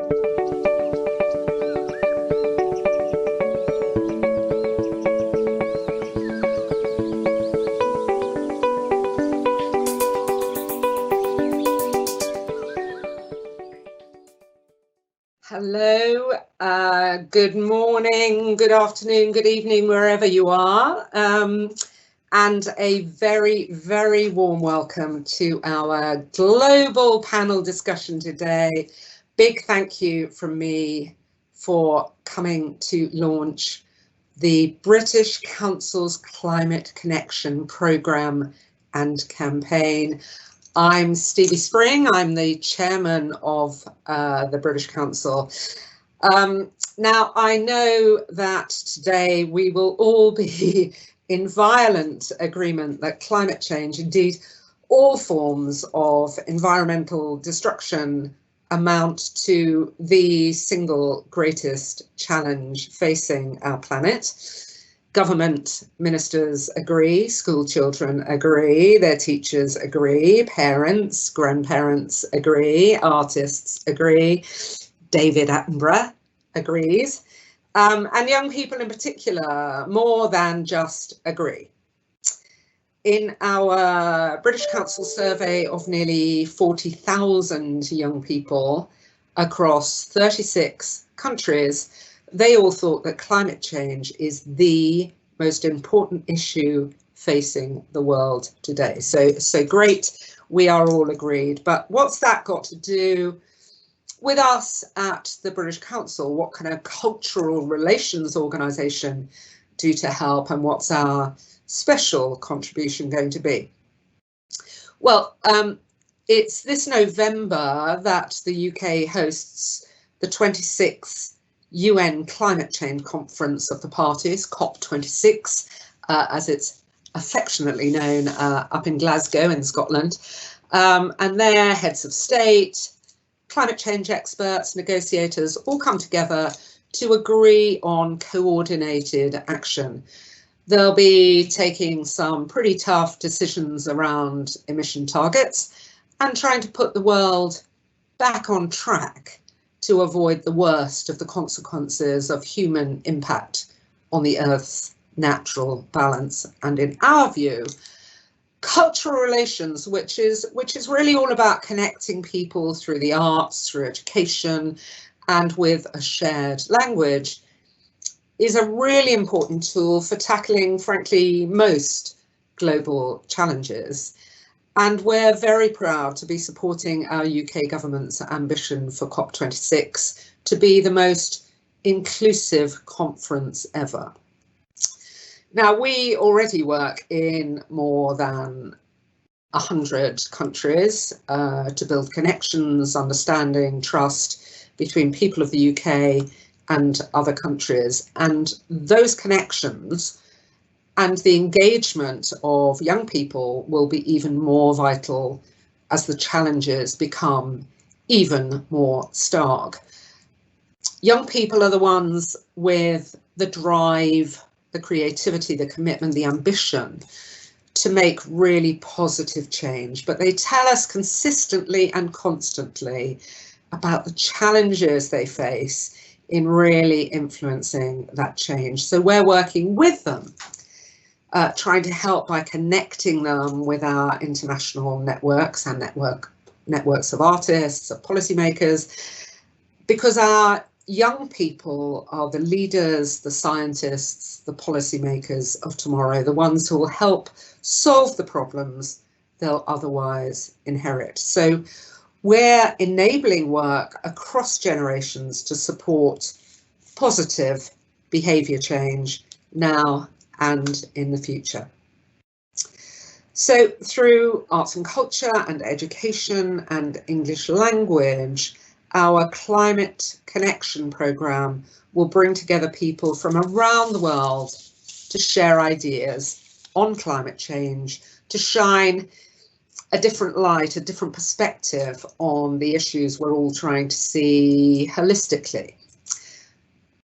Hello, good morning, good afternoon, good evening, wherever you are. And a very, very warm welcome to our global panel discussion today. Big thank you from me for coming to launch the British Council's Climate Connection programme and campaign. I'm Stevie Spring, I'm the chairman of the British Council. Now, I know that today we will all be in violent agreement that climate change, indeed all forms of environmental destruction, amount to the single greatest challenge facing our planet. Government ministers agree, school children agree, their teachers agree, parents, grandparents agree, artists agree, David Attenborough agrees, and young people in particular more than just agree. In our British Council survey of nearly 40,000 young people across 36 countries, they all thought that climate change is the most important issue facing the world today. So great, we are all agreed. But what's that got to do with us at the British Council? What kind of cultural relations organisation do to help, and what's our special contribution going to be? Well, it's this November that the UK hosts the 26th UN Climate Change Conference of the Parties, COP26, as it's affectionately known, up in Glasgow in Scotland. And their heads of state, climate change experts, negotiators all come together to agree on coordinated action. They'll be taking some pretty tough decisions around emission targets and trying to put the world back on track to avoid the worst of the consequences of human impact on the Earth's natural balance. And in our view, cultural relations, which is really all about connecting people through the arts, through education, and with a shared language, is a really important tool for tackling, frankly, most global challenges. And we're very proud to be supporting our UK government's ambition for COP26 to be the most inclusive conference ever. Now, we already work in more than 100 countries to build connections, understanding, trust between people of the UK and other countries. And those connections and the engagement of young people will be even more vital as the challenges become even more stark. Young people are the ones with the drive, the creativity, the commitment, the ambition to make really positive change, but they tell us consistently and constantly about the challenges they face in really influencing that change. So we're working with them, trying to help by connecting them with our international networks and networks of artists, of policymakers, because our young people are the leaders, the scientists, the policymakers of tomorrow, the ones who will help solve the problems they'll otherwise inherit. So we're enabling work across generations to support positive behaviour change now and in the future. So through arts and culture and education and English language, our Climate Connection programme will bring together people from around the world to share ideas on climate change, to shine a different light, a different perspective on the issues we're all trying to see holistically,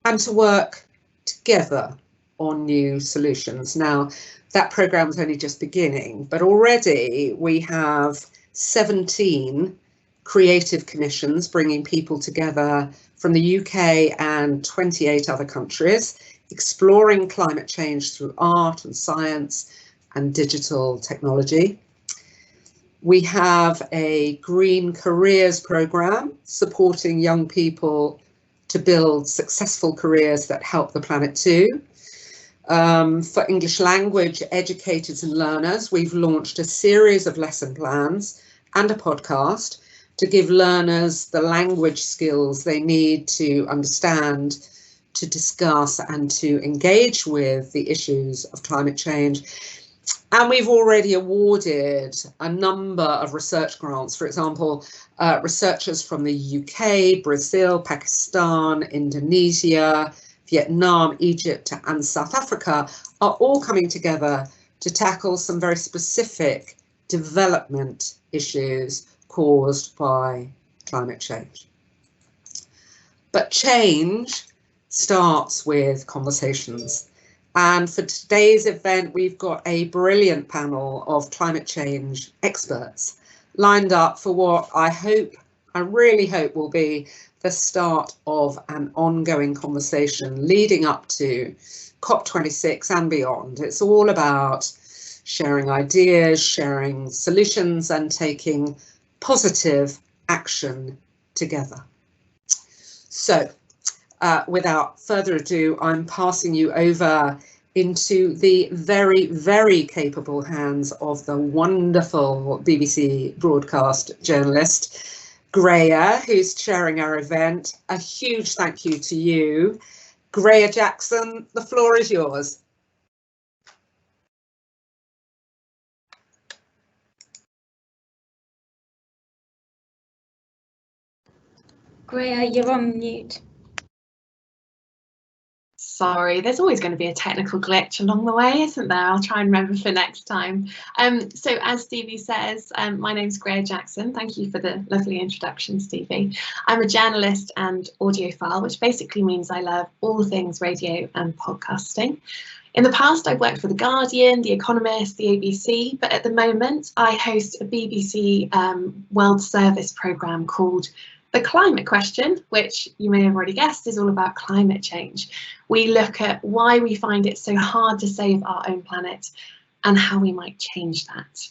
and to work together on new solutions. Now, that programme is only just beginning, but already we have 17 creative commissions, bringing people together from the UK and 28 other countries, exploring climate change through art and science and digital technology. We have a Green Careers programme supporting young people to build successful careers that help the planet too. For English language educators and learners, we've launched a series of lesson plans and a podcast to give learners the language skills they need to understand, to discuss and to engage with the issues of climate change. And we've already awarded a number of research grants. For example, researchers from the UK, Brazil, Pakistan, Indonesia, Vietnam, Egypt and South Africa are all coming together to tackle some very specific development issues caused by climate change. But change starts with conversations. And for today's event, we've got a brilliant panel of climate change experts lined up for what I really hope will be the start of an ongoing conversation leading up to COP26 and beyond. It's all about sharing ideas, sharing solutions and taking positive action together. So without further ado, I'm passing you over into the very, very capable hands of the wonderful BBC broadcast journalist, Graihagh, who's chairing our event. A huge thank you to you. Graihagh Jackson, the floor is yours. Graihagh, you're on mute. Sorry, there's always going to be a technical glitch along the way, isn't there? I'll try and remember for next time. So as Stevie says, my name's Graihagh Jackson. Thank you for the lovely introduction, Stevie. I'm a journalist and audiophile, which basically means I love all things radio and podcasting. In the past, I've worked for The Guardian, The Economist, the ABC, but at the moment I host a BBC World Service programme called The Climate Question, which you may have already guessed is all about climate change. We look at why we find it so hard to save our own planet and how we might change that.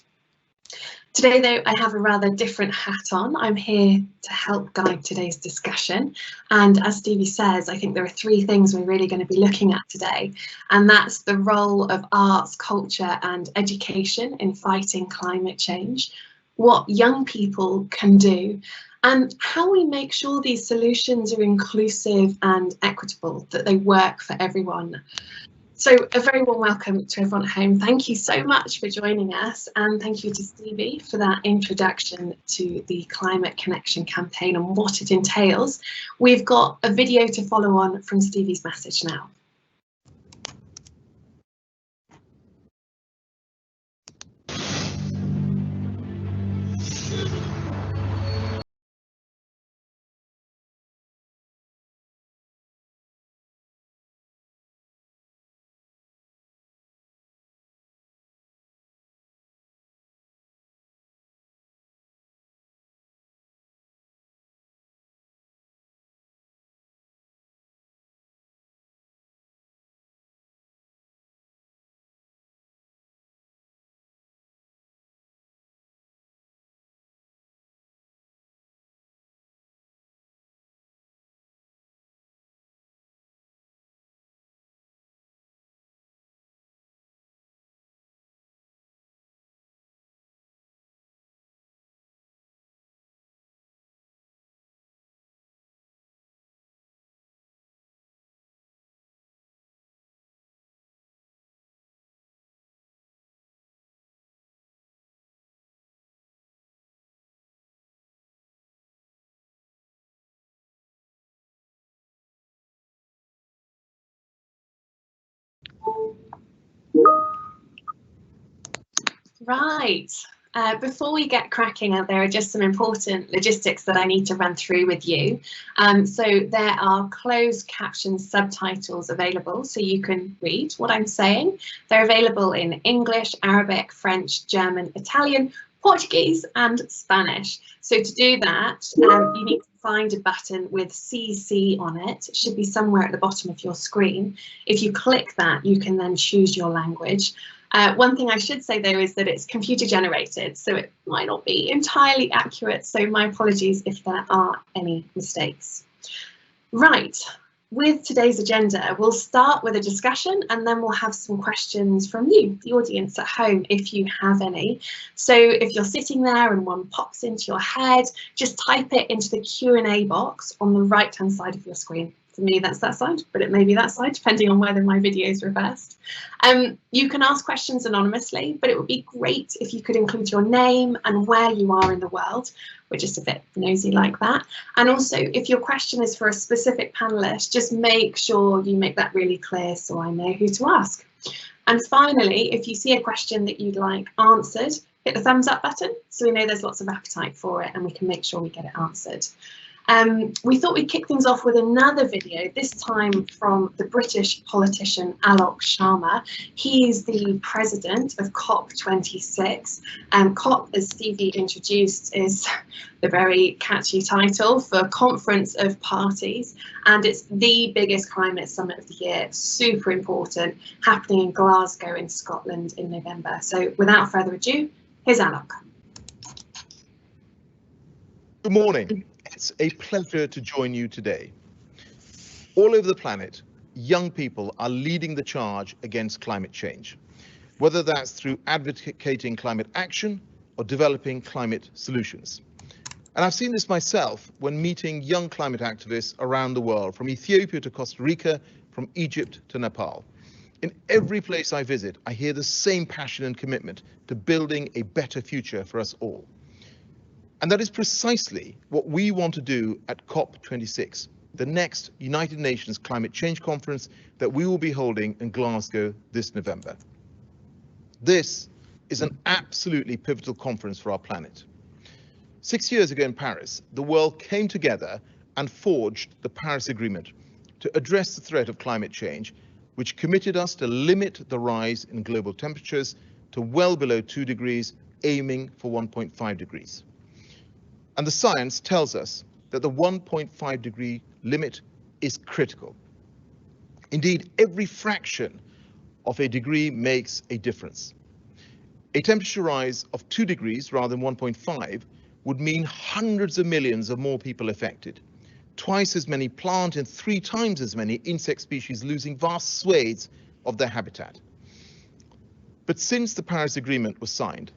Today, though, I have a rather different hat on. I'm here to help guide today's discussion. And as Stevie says, I think there are three things we're really going to be looking at today. And that's the role of arts, culture and education in fighting climate change, what young people can do, and how we make sure these solutions are inclusive and equitable, that they work for everyone. So a very warm welcome to everyone at home. Thank you so much for joining us, and thank you to Stevie for that introduction to the Climate Connection campaign and what it entails. We've got a video to follow on from Stevie's message now. Right. Before we get cracking, there are just some important logistics that I need to run through with you. So there are closed caption subtitles available so you can read what I'm saying. They're available in English, Arabic, French, German, Italian, Portuguese and Spanish. So to do that, you need to find a button with CC on it. It should be somewhere at the bottom of your screen. If you click that, you can then choose your language. One thing I should say though is that it's computer generated, so it might not be entirely accurate. So my apologies if there are any mistakes. Right. With today's agenda, we'll start with a discussion and then we'll have some questions from you, the audience at home, if you have any. So if you're sitting there and one pops into your head, just type it into the Q&A box on the right-hand side of your screen. For me, that's that side, but it may be that side, depending on whether my video is reversed. You can ask questions anonymously, but it would be great if you could include your name and where you are in the world. We're just a bit nosy like that. And also, if your question is for a specific panelist, just make sure you make that really clear so I know who to ask. And finally, if you see a question that you'd like answered, hit the thumbs up button so we know there's lots of appetite for it and we can make sure we get it answered. We thought we'd kick things off with another video, this time from the British politician Alok Sharma. He's the president of COP26. COP, as Stevie introduced, is the very catchy title for Conference of Parties, and it's the biggest climate summit of the year, super important, happening in Glasgow in Scotland in November. So without further ado, here's Alok. Good morning. It's a pleasure to join you today. All over the planet, young people are leading the charge against climate change, whether that's through advocating climate action or developing climate solutions. And I've seen this myself when meeting young climate activists around the world, from Ethiopia to Costa Rica, from Egypt to Nepal. In every place I visit, I hear the same passion and commitment to building a better future for us all. And that is precisely what we want to do at COP26, the next United Nations Climate Change Conference that we will be holding in Glasgow this November. This is an absolutely pivotal conference for our planet. 6 years ago in Paris, the world came together and forged the Paris Agreement to address the threat of climate change, which committed us to limit the rise in global temperatures to well below 2 degrees, aiming for 1.5 degrees. And the science tells us that the 1.5 degree limit is critical. Indeed, every fraction of a degree makes a difference. A temperature rise of 2 degrees rather than 1.5 would mean hundreds of millions of more people affected, twice as many plant and 3 times as many insect species losing vast swathes of their habitat. But since the Paris Agreement was signed,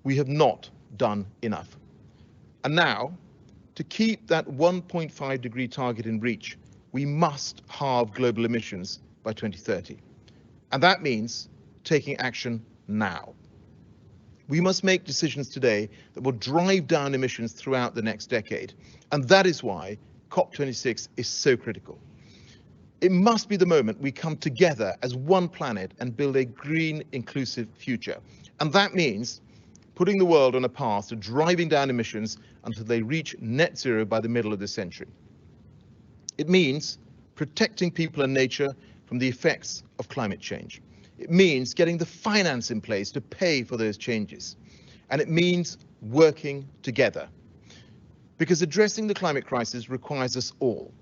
we have not done enough. And now, to keep that 1.5 degree target in reach, we must halve global emissions by 2030. And that means taking action now. We must make decisions today that will drive down emissions throughout the next decade. And that is why COP26 is so critical. It must be the moment we come together as one planet and build a green, inclusive future. And that means putting the world on a path to driving down emissions until they reach net zero by the middle of the century. It means protecting people and nature from the effects of climate change. It means getting the finance in place to pay for those changes. And it means working together. Because addressing the climate crisis requires us all.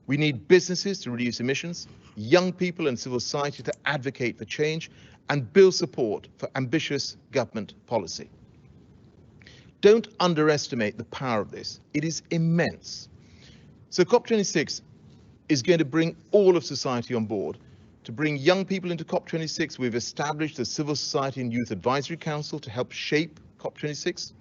We need businesses to reduce emissions, young people and civil society to advocate for change, and build support for ambitious government policy. Don't underestimate the power of this. It is immense. So COP26 is going to bring all of society on board. To bring young people into COP26, we've established the Civil Society and Youth Advisory Council to help shape COP26.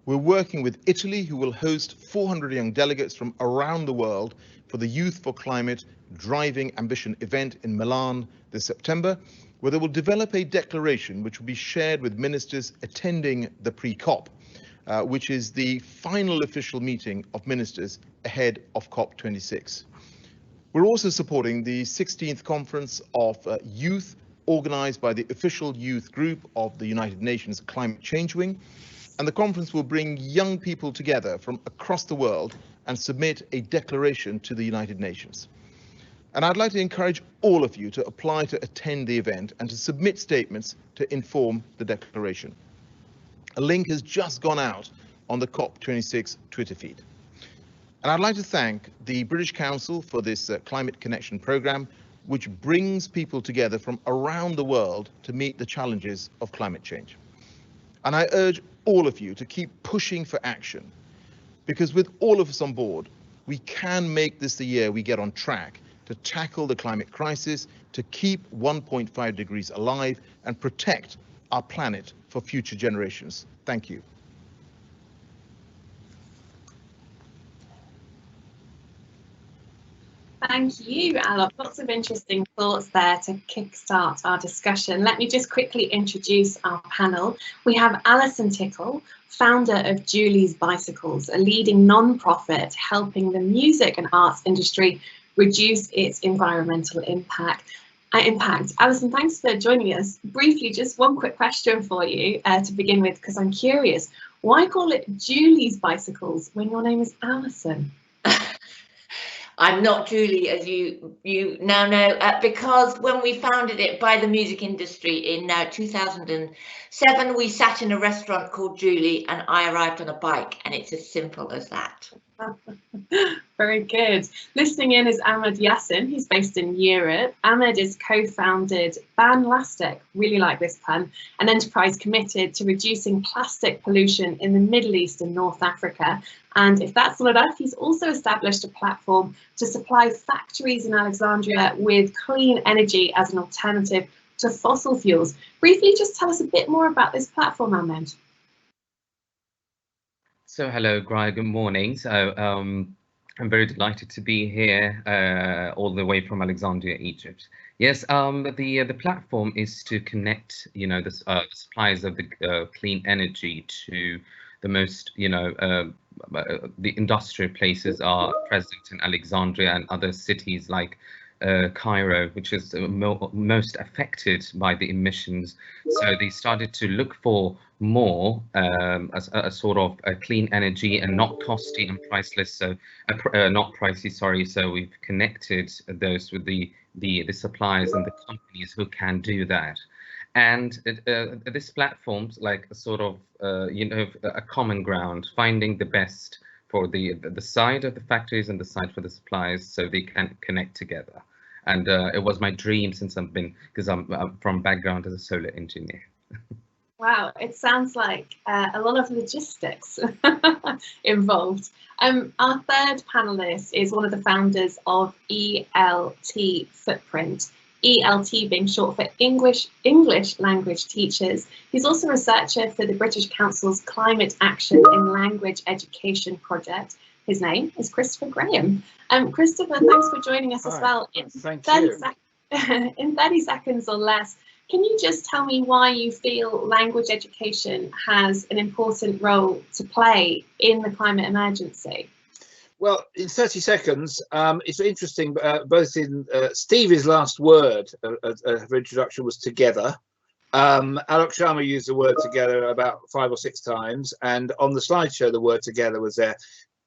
We're working with Italy, who will host 400 young delegates from around the world for the Youth for Climate Driving Ambition event in Milan this September, where they will develop a declaration which will be shared with ministers attending the pre-COP, which is the final official meeting of ministers ahead of COP26. We're also supporting the 16th Conference of Youth, organized by the official youth group of the United Nations Climate Change Wing. And the conference will bring young people together from across the world and submit a declaration to the United Nations. And I'd like to encourage all of you to apply to attend the event and to submit statements to inform the declaration. A link has just gone out on the COP26 Twitter feed. And I'd like to thank the British Council for this Climate Connection programme, which brings people together from around the world to meet the challenges of climate change. And I urge all of you to keep pushing for action, because with all of us on board, we can make this the year we get on track to tackle the climate crisis, to keep 1.5 degrees alive and protect our planet for future generations. Thank you. Thank you, Alok. Lots of interesting thoughts there to kickstart our discussion. Let me just quickly introduce our panel. We have Alison Tickell, founder of Julie's Bicycles, a leading non-profit helping the music and arts industry reduce its environmental impact. Alison, thanks for joining us. Briefly, just one quick question for you to begin with, because I'm curious. Why call it Julie's Bicycles when your name is Alison? I'm not Julie, as you now know, because when we founded it by the music industry in 2007, we sat in a restaurant called Julie and I arrived on a bike, and it's as simple as that. Very good. Listening in is Ahmed Yassin. He's based in Europe. Ahmed is co-founded Banlastics, really like this pun, an enterprise committed to reducing plastic pollution in the Middle East and North Africa. And if that's not enough, he's also established a platform to supply factories in Alexandria with clean energy as an alternative to fossil fuels. Briefly, just tell us a bit more about this platform, Ahmed. So hello, Graihagh, good morning. So I'm very delighted to be here all the way from Alexandria, Egypt. Yes, the platform is to connect, the suppliers of the clean energy to the most, the industrial places are present in Alexandria and other cities like Cairo, which is most affected by the emissions. So they started to look for more a sort of a clean energy and not costly and priceless. So not pricey, sorry. So we've connected those with the suppliers and the companies who can do that. And this platform's like a sort of a common ground, finding the best for the side of the factories and the side for the suppliers, so they can connect together. And it was my dream since because I'm from background as a solar engineer. Wow, it sounds like a lot of logistics involved. Our third panelist is one of the founders of ELT Footprint. ELT being short for English Language Teachers. He's also a researcher for the British Council's Climate Action in Language Education project. His name is Christopher Graham. Christopher, thanks for joining us as well. In 30 seconds or less, can you just tell me why you feel language education has an important role to play in the climate emergency? Well, in 30 seconds, it's interesting, both in Stevie's last word of introduction was together. Alok Sharma used the word together about 5 or 6 times, and on the slideshow the word together was there.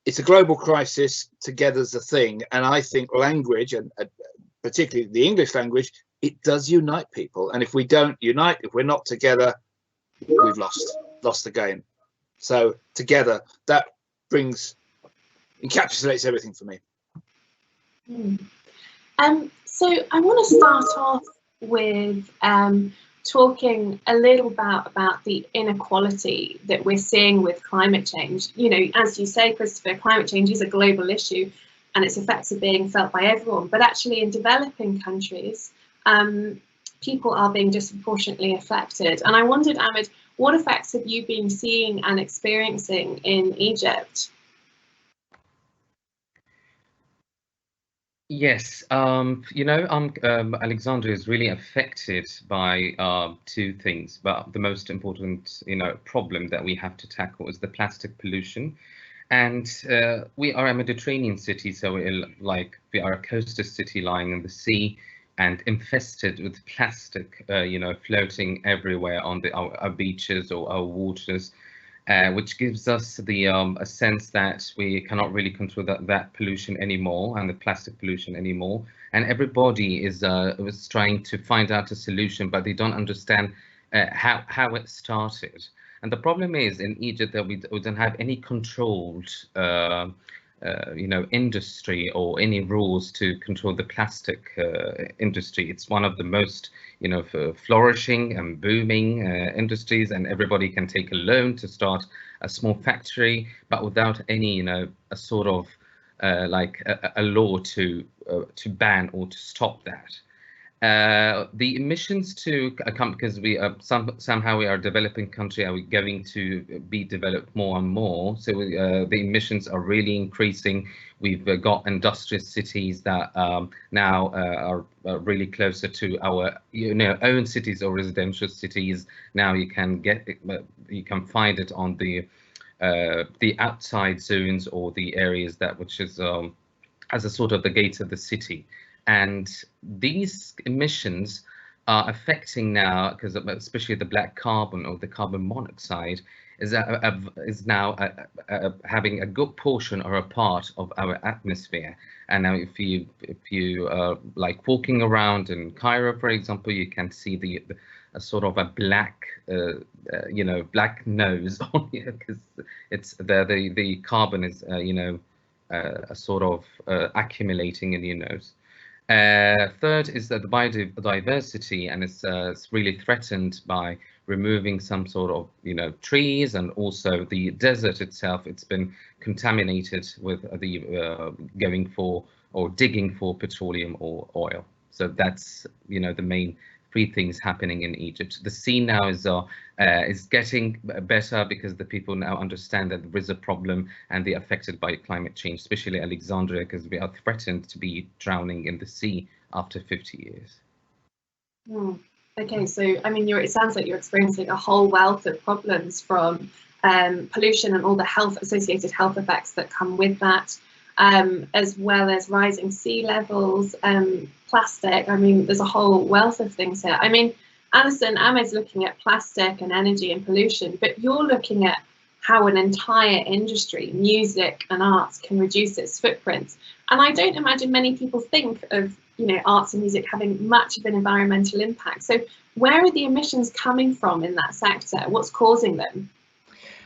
It's a global crisis, together's the thing, and I think language, and particularly the English language, it does unite people, and if we don't unite, if we're not together, we've lost the game. So together, that encapsulates everything for me. So I want to start off with talking a little about the inequality that we're seeing with climate change. As you say, Christopher, climate change is a global issue and its effects are being felt by everyone, but actually in developing countries, people are being disproportionately affected. And I wondered, Ahmed, what effects have you been seeing and experiencing in Egypt? Yes, Alexandria is really affected by 2 things, but the most important, problem that we have to tackle is the plastic pollution. And we are a Mediterranean city, so we are a coastal city lying in the sea and infested with plastic, floating everywhere on our beaches or our waters. Which gives us a sense that we cannot really control that pollution anymore, and the plastic pollution anymore. And everybody is trying to find out a solution, but they don't understand how it started. And the problem is in Egypt that we don't have any controlled industry or any rules to control the plastic industry. It's one of the most, flourishing and booming industries, and everybody can take a loan to start a small factory, but without any, a sort of like a law to ban or to stop that. The emissions to come, because we are somehow we are a developing country, are we going to be developed more and more? So the emissions are really increasing. We've got industrial cities that now are really closer to our own cities or residential cities. Now you can find it on the outside zones or the areas which is as a sort of the gates of the city. And these emissions are affecting now, because especially the black carbon or the carbon monoxide is now having a good portion or a part of our atmosphere. And now if you like walking around in Cairo, for example, you can see a sort of a black black nose on here, because it's the carbon is a sort of accumulating in your nose. Third is that the biodiversity, and it's really threatened by removing some sort of trees, and also the desert itself. It's been contaminated with the going for or digging for petroleum or oil. So that's the main three things happening in Egypt. The sea now is getting better because the people now understand that there is a problem and they're affected by climate change, especially Alexandria, because we are threatened to be drowning in the sea after 50 years. Okay, so I mean, it sounds like you're experiencing a whole wealth of problems, from pollution and all the associated health effects that come with that, as well as rising sea levels, plastic. I mean, there's a whole wealth of things here. I mean, Alison, Ahmed's looking at plastic and energy and pollution, but you're looking at how an entire industry, music and arts, can reduce its footprint. And I don't imagine many people think of arts and music having much of an environmental impact. So where are the emissions coming from in that sector? What's causing them?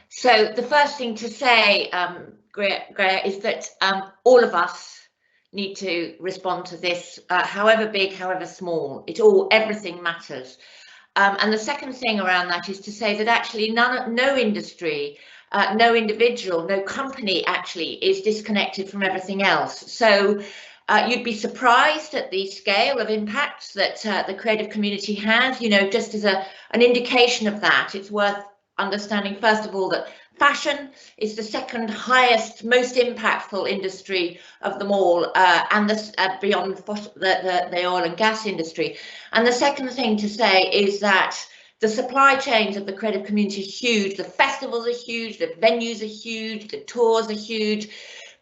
So the first thing to say, Graihagh, is that all of us need to respond to this, however big, however small. Everything matters. And the second thing around that is to say that actually no industry, no individual, no company actually is disconnected from everything else. So you'd be surprised at the scale of impact that the creative community has. Just as an indication of that, it's worth understanding, first of all, that fashion is the second highest, most impactful industry of them all, and beyond the oil and gas industry. And the second thing to say is that the supply chains of the creative community are huge. The festivals are huge, the venues are huge, the tours are huge.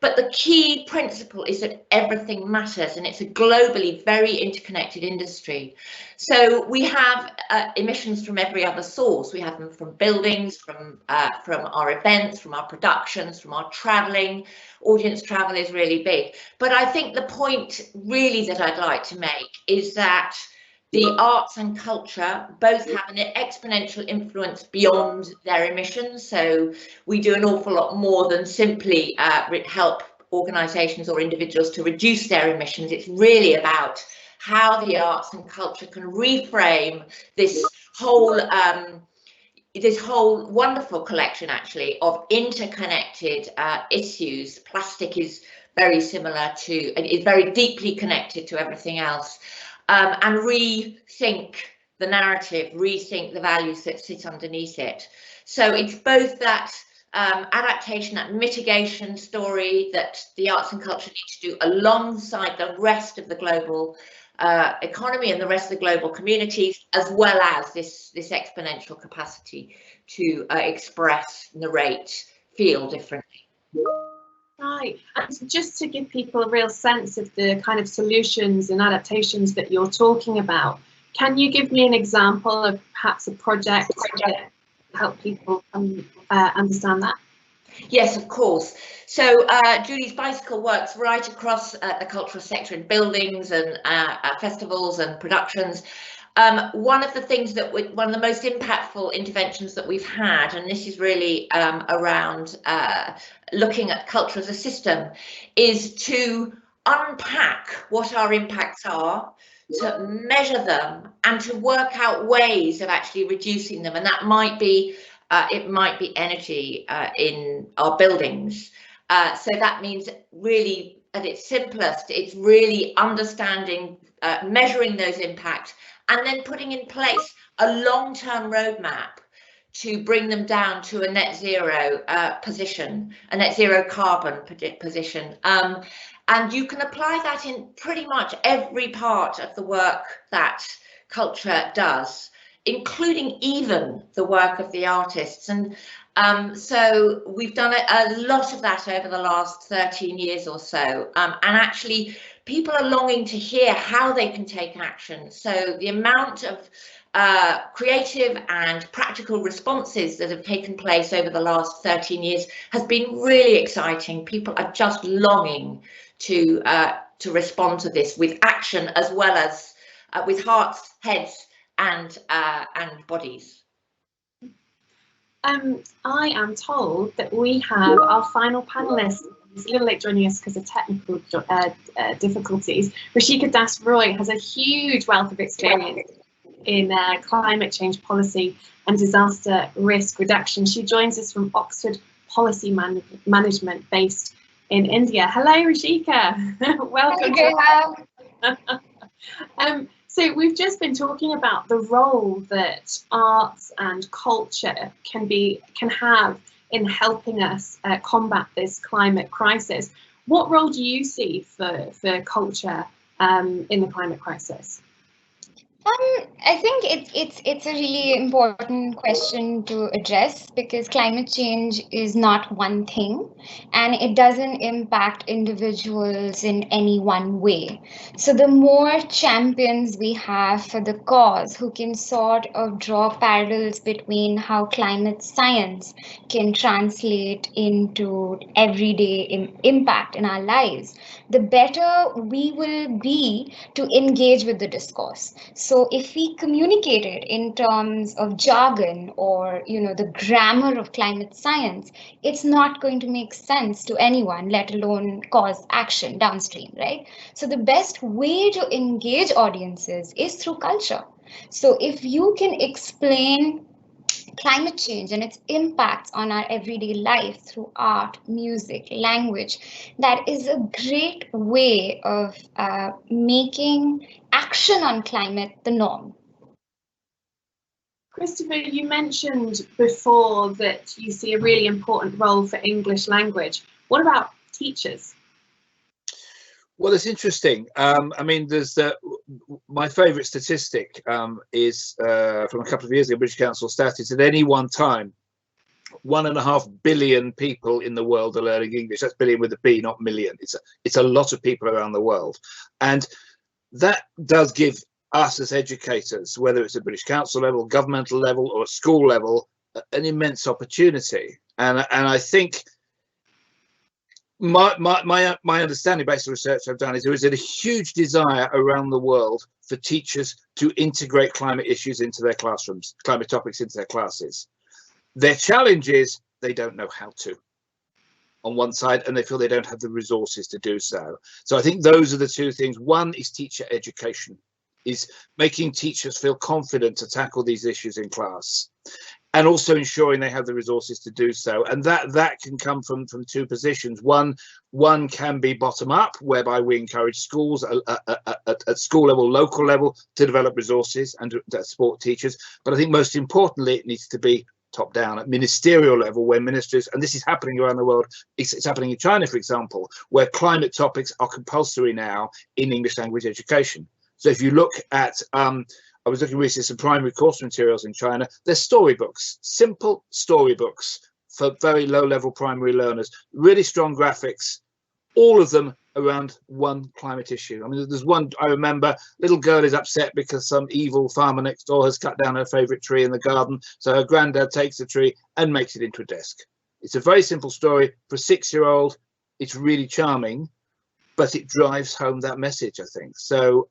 But the key principle is that everything matters, and it's a globally very interconnected industry. So we have emissions from every other source. We have them from buildings, from our events, from our productions, from our travelling. Audience travel is really big. But I think the point really that I'd like to make is that the arts and culture both have an exponential influence beyond their emissions. So we do an awful lot more than simply help organisations or individuals to reduce their emissions. It's really about how the arts and culture can reframe this whole wonderful collection, actually, of interconnected issues. Plastic is very similar to, and is very deeply connected to everything else. And rethink the narrative, rethink the values that sit underneath it. So it's both that adaptation, that mitigation story that the arts and culture need to do alongside the rest of the global economy and the rest of the global communities, as well as this exponential capacity to express, narrate, feel differently. Right, and just to give people a real sense of the kind of solutions and adaptations that you're talking about, can you give me an example of perhaps a project to help people understand that? Yes, of course. So Julie's Bicycle works right across the cultural sector in buildings and festivals and productions. one of the things that one of the most impactful interventions that we've had, and this is really around looking at culture as a system, is to unpack what our impacts are, to measure them, and to work out ways of actually reducing them. And that might be it might be energy in our buildings. So that means really, at its simplest, it's really understanding, measuring those impacts, and then putting in place a long-term roadmap to bring them down to a net zero position, a net zero carbon position. And you can apply that in pretty much every part of the work that culture does, including even the work of the artists. And so we've done a lot of that over the last 13 years or so. And actually, people are longing to hear how they can take action. So the amount of creative and practical responses that have taken place over the last 13 years has been really exciting. People are just longing to respond to this with action, as well as with hearts, heads, and bodies. I am told that we have our final panelist. He's a little late joining us because of technical difficulties. Rishika Das-Roy has a huge wealth of experience in climate change policy and disaster risk reduction. She joins us from Oxford Policy Management, based in India. Hello, Rishika. Welcome. So we've just been talking about the role that arts and culture can have in helping us combat this climate crisis. What role do you see for culture in the climate crisis? I think it's a really important question to address, because climate change is not one thing and it doesn't impact individuals in any one way. So the more champions we have for the cause who can sort of draw parallels between how climate science can translate into everyday impact in our lives, the better we will be to engage with the discourse. So if we communicate it in terms of jargon or, the grammar of climate science, it's not going to make sense to anyone, let alone cause action downstream, right? So the best way to engage audiences is through culture. So if you can explain climate change and its impacts on our everyday life through art, music, language, that is a great way of making action on climate the norm. Christopher, you mentioned before that you see a really important role for English language. What about teachers? Well, it's interesting. I mean, there's my favourite statistic is from a couple of years ago. British Council stated at any one time, 1.5 billion people in the world are learning English. That's billion with a B, not million. It's a lot of people around the world, and that does give us as educators, whether it's a British Council level, governmental level, or a school level, an immense opportunity. And I think my understanding, based on research I've done, is there is a huge desire around the world for teachers to integrate climate issues into their classrooms, climate topics into their classes. Their challenge is they don't know how to, on one side, and they feel they don't have the resources to do so. So I think those are the two things. One is teacher education, is making teachers feel confident to tackle these issues in class, and also ensuring they have the resources to do so. And that can come from two positions. One can be bottom up, whereby we encourage schools at school level, local level, to develop resources and to support teachers. But I think most importantly, it needs to be top down at ministerial level, where ministers, and this is happening around the world, it's happening in China, for example, where climate topics are compulsory now in English language education. So if you look at, I was looking recently at some primary course materials in China, they're storybooks, simple storybooks for very low level primary learners, really strong graphics, all of them around one climate issue. I mean, there's one I remember, little girl is upset because some evil farmer next door has cut down her favorite tree in the garden. So her granddad takes the tree and makes it into a desk. It's a very simple story for a 6-year-old. It's really charming, but it drives home that message, I think. So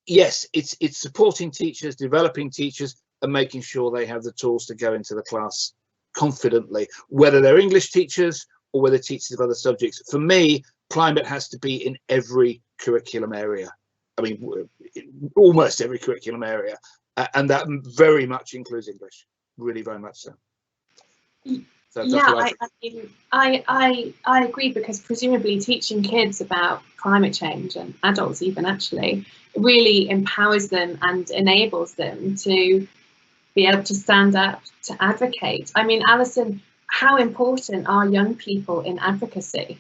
yes, it's supporting teachers, developing teachers, and making sure they have the tools to go into the class confidently, whether they're English teachers or whether teachers of other subjects. For me, climate has to be in every curriculum area. I mean, almost every curriculum area, and that very much includes English, really very much so. Yeah, I agree, because presumably teaching kids about climate change, and adults even actually, really empowers them and enables them to be able to stand up, to advocate. I mean, Alison, how important are young people in advocacy?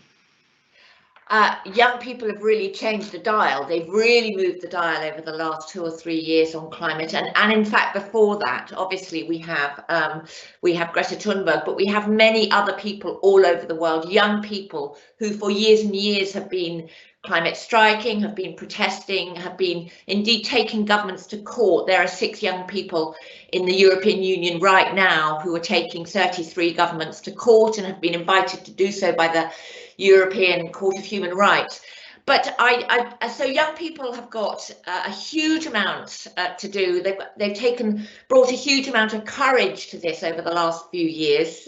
Young people have really changed the dial. They've really moved the dial over the last 2 or 3 years on climate, and in fact before that, obviously we have Greta Thunberg, but we have many other people all over the world, young people who for years and years have been climate striking, have been protesting, have been indeed taking governments to court. There are 6 young people in the European Union right now who are taking 33 governments to court and have been invited to do so by the European Court of Human Rights. But so young people have got a huge amount to do. They've brought a huge amount of courage to this over the last few years.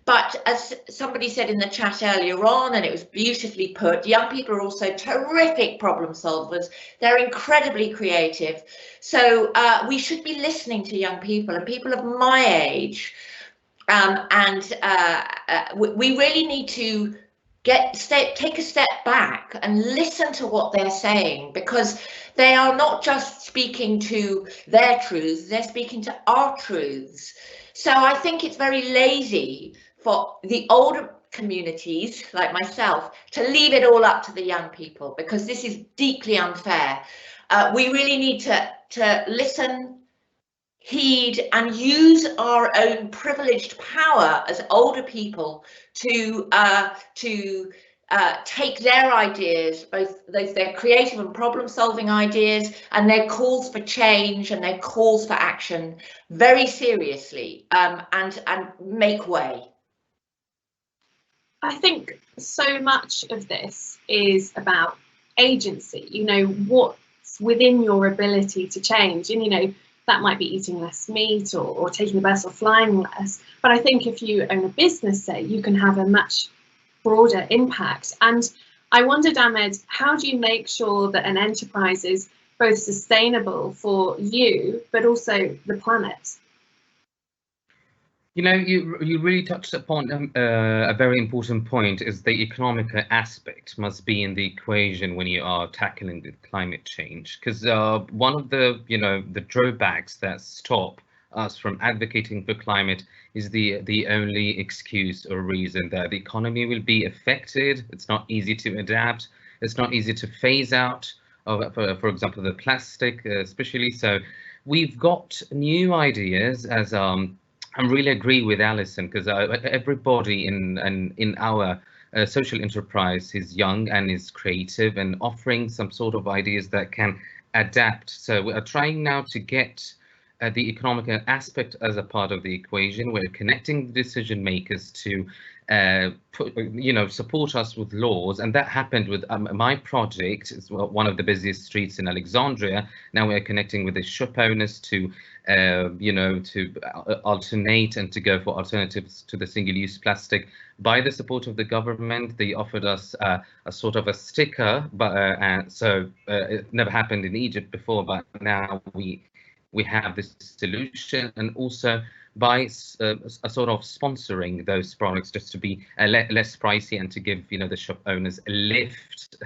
But as somebody said in the chat earlier on, and it was beautifully put, young people are also terrific problem solvers. They're incredibly creative. So we should be listening to young people and people of my age. We really need to take a step back and listen to what they're saying, because they are not just speaking to their truths, they're speaking to our truths. So I think it's very lazy for the older communities like myself to leave it all up to the young people, because this is deeply unfair. We really need to listen, heed, and use our own privileged power as older people to take their ideas, both their creative and problem-solving ideas, and their calls for change and their calls for action very seriously, and make way. I think so much of this is about agency, you know, what's within your ability to change. And, you know, that might be eating less meat or taking the bus or flying less. But I think if you own a business, say, you can have a much broader impact. And I wondered, Ahmed, how do you make sure that an enterprise is both sustainable for you, but also the planet? You know, you really touched upon a very important point, is the economic aspect must be in the equation when you are tackling the climate change. Because one of the, the drawbacks that stop us from advocating for climate is the only excuse or reason that the economy will be affected. It's not easy to adapt. It's not easy to phase out, for example, the plastic, especially. So we've got new ideas, as I really agree with Alison, because everybody in our social enterprise is young and is creative and offering some sort of ideas that can adapt. So we are trying now to get the economic aspect as a part of the equation. We're connecting the decision makers to support us with laws, and that happened with my project. Is one of the busiest streets in Alexandria. Now we're connecting with the shop owners to to alternate and to go for alternatives to the single-use plastic. By the support of the government, they offered us a sort of a sticker, but so it never happened in Egypt before, but now we have this solution. And also by a sort of sponsoring those products just to be less pricey and to give the shop owners a lift,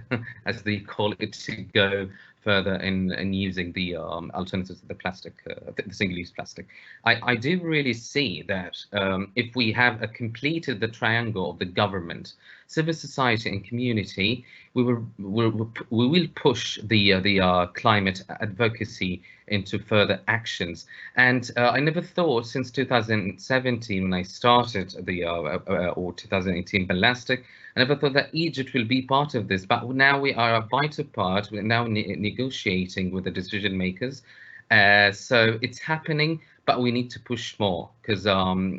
as they call it, to go further in using the alternatives to the plastic, the single-use plastic. I do really see that if we have completed the triangle of the government, civil society and community, we will push the climate advocacy into further actions. And I never thought, since 2017 when I started or 2018 Banlastics, I never thought that Egypt will be part of this, but now we are a vital part. We're now negotiating with the decision makers. So it's happening, but we need to push more, because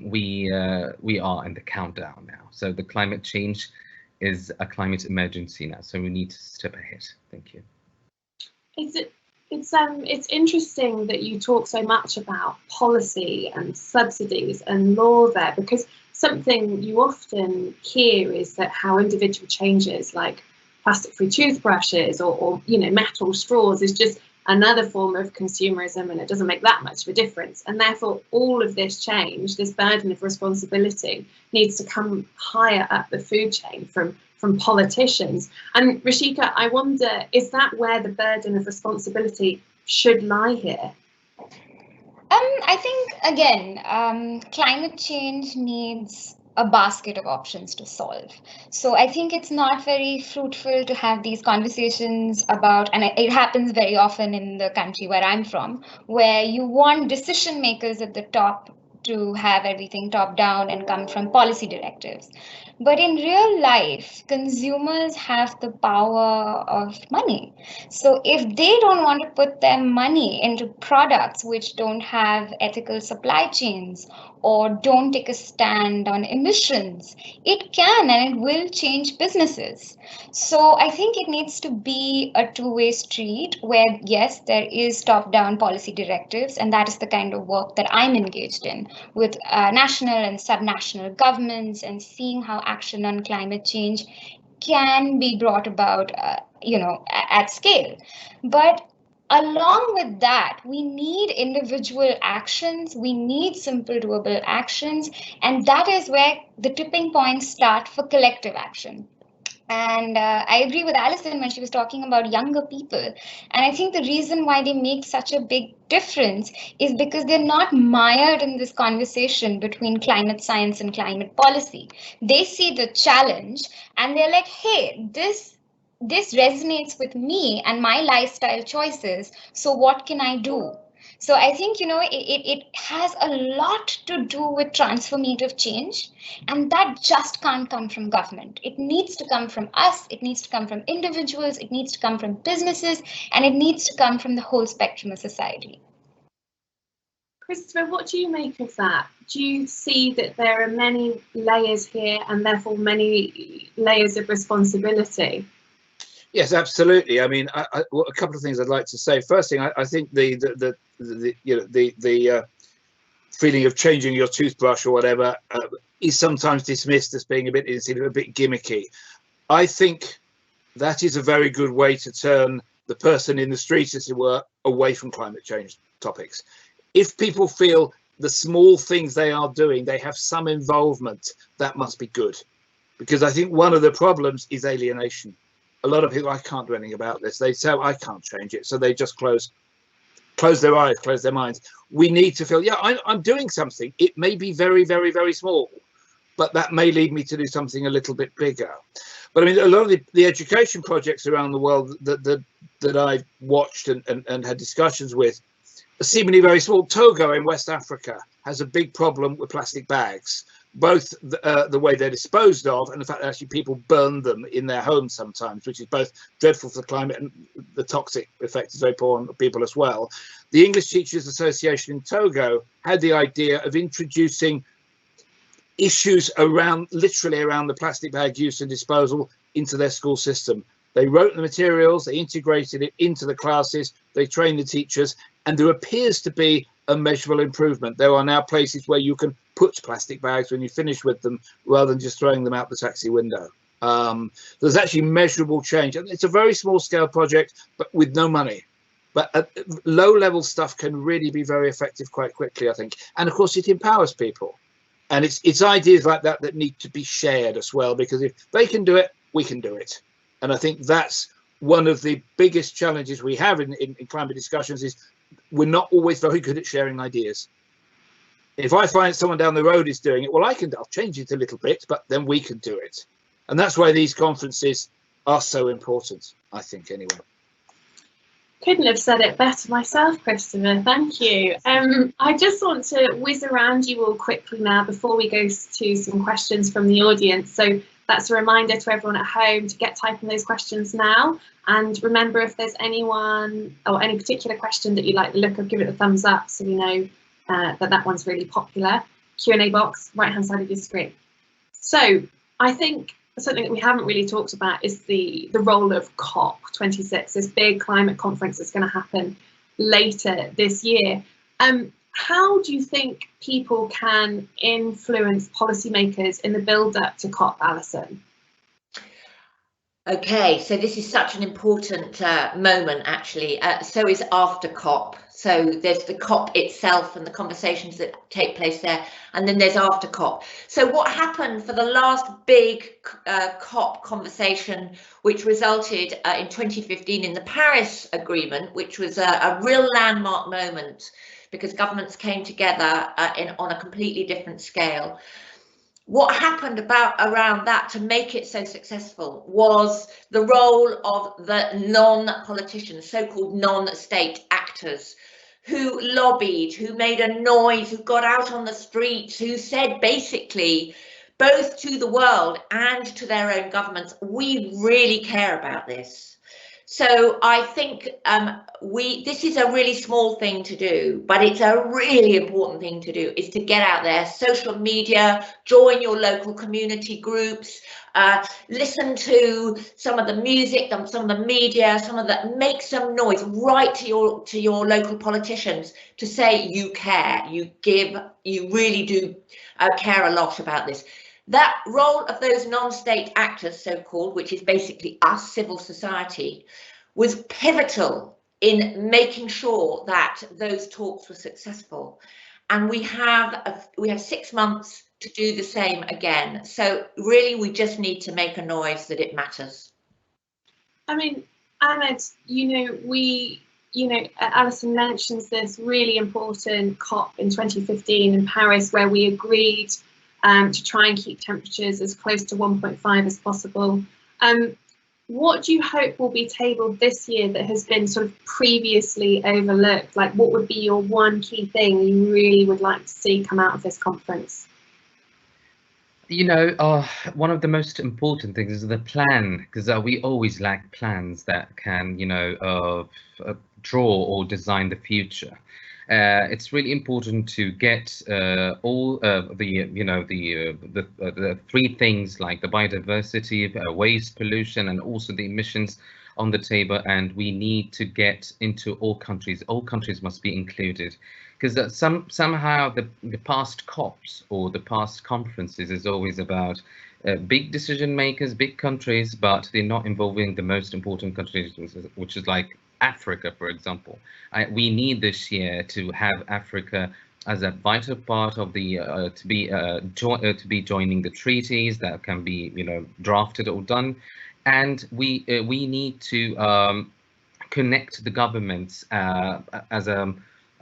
we are in the countdown now. So the climate change is a climate emergency now. So we need to step ahead. Thank you. It's interesting that you talk so much about policy and subsidies and law there, because something you often hear is that how individual changes like plastic-free toothbrushes or metal straws is just another form of consumerism, and it doesn't make that much of a difference. And therefore, all of this change, this burden of responsibility, needs to come higher up the food chain from politicians. And Rishika, I wonder, is that where the burden of responsibility should lie here? I think, again, climate change needs a basket of options to solve. So I think it's not very fruitful to have these conversations about, and it happens very often in the country where I'm from, where you want decision makers at the top to have everything top down and come from policy directives. But in real life, consumers have the power of money. So if they don't want to put their money into products which don't have ethical supply chains or don't take a stand on emissions, it can and it will change businesses. So I think it needs to be a two-way street where, yes, there is top-down policy directives, and that is the kind of work that I'm engaged in with national and subnational governments, and seeing how action on climate change can be brought about, at scale. But along with that, we need individual actions, we need simple doable actions, and that is where the tipping points start for collective action. And I agree with Alison when she was talking about younger people. And I think the reason why they make such a big difference is because they're not mired in this conversation between climate science and climate policy. They see the challenge and they're like, hey, this resonates with me and my lifestyle choices. So what can I do? So I think, it has a lot to do with transformative change, and that just can't come from government. It needs to come from us. It needs to come from individuals. It needs to come from businesses, and it needs to come from the whole spectrum of society. Christopher, what do you make of that? Do you see that there are many layers here and therefore many layers of responsibility? Yes, absolutely. I mean, a couple of things I'd like to say. First thing, I think the feeling of changing your toothbrush or whatever is sometimes dismissed as being a bit gimmicky. I think that is a very good way to turn the person in the street, as it were, away from climate change topics. If people feel the small things they are doing, they have some involvement, that must be good. Because I think one of the problems is alienation. A lot of people, I can't do anything about this. They say, I can't change it. So they just close their eyes, close their minds. We need to feel, yeah, I'm doing something. It may be very, very, very small, but that may lead me to do something a little bit bigger. But I mean, a lot of the education projects around the world that I've watched and had discussions with are seemingly very small. Togo in West Africa has a big problem with plastic bags. Both the way they're disposed of and the fact that actually people burn them in their homes sometimes, which is both dreadful for the climate and the toxic effect is very poor on people as well. The English Teachers Association in Togo had the idea of introducing issues literally around the plastic bag use and disposal into their school system. They wrote the materials, they integrated it into the classes, they trained the teachers, and there appears to be a measurable improvement. There are now places where you can put plastic bags when you finish with them rather than just throwing them out the taxi window. There's actually measurable change. And it's a very small scale project, but with no money. But low level stuff can really be very effective quite quickly, I think. And of course, it empowers people. And it's ideas like that need to be shared as well, because if they can do it, we can do it. And I think that's one of the biggest challenges we have in climate discussions is we're not always very good at sharing ideas. If I find someone down the road is doing it, well, I'll change it a little bit, but then we can do it. And that's why these conferences are so important, I think, anyway. Couldn't have said it better myself, Christopher. Thank you. I just want to whiz around you all quickly now before we go to some questions from the audience. So that's a reminder to everyone at home to get typing those questions now. And remember, if there's anyone or any particular question that you like the look of, give it a thumbs up so we know that one's really popular. Q&A box, right-hand side of your screen. So I think something that we haven't really talked about is the role of COP26, this big climate conference that's going to happen later this year. How do you think people can influence policymakers in the build-up to COP, Alison? Okay, so this is such an important moment, actually. So is after COP. So there's the COP itself and the conversations that take place there, and then there's after COP. So what happened for the last big COP conversation, which resulted in 2015 in the Paris Agreement, which was a real landmark moment because governments came together on a completely different scale. What happened around that to make it so successful was the role of the non-politicians, so-called non-state actors, who lobbied, who made a noise, who got out on the streets, who said basically, both to the world and to their own governments, we really care about this. So I think this is a really small thing to do, but it's a really important thing to do, is to get out there, social media, join your local community groups, listen to some of the music, some of the media, make some noise, write to your local politicians to say you care, you really do care a lot about this. That role of those non-state actors, so-called, which is basically us, civil society, was pivotal in making sure that those talks were successful. And we have 6 months to do the same again. So really, we just need to make a noise that it matters. I mean, Ahmed, Alison mentions this really important COP in 2015 in Paris, where we agreed to try and keep temperatures as close to 1.5 as possible. What do you hope will be tabled this year that has been sort of previously overlooked? Like, what would be your one key thing you really would like to see come out of this conference? One of the most important things is the plan, because we always lack plans that can, draw or design the future. It's really important to get all the three things like the biodiversity, waste, pollution, and also the emissions on the table. And we need to get into all countries. All countries must be included, because somehow the past COPs or the past conferences is always about big decision makers, big countries, but they're not involving the most important countries, which is like Africa, for example. We need this year to have Africa as a vital part of the to be joining the treaties that can be drafted or done, and we need to connect the governments as a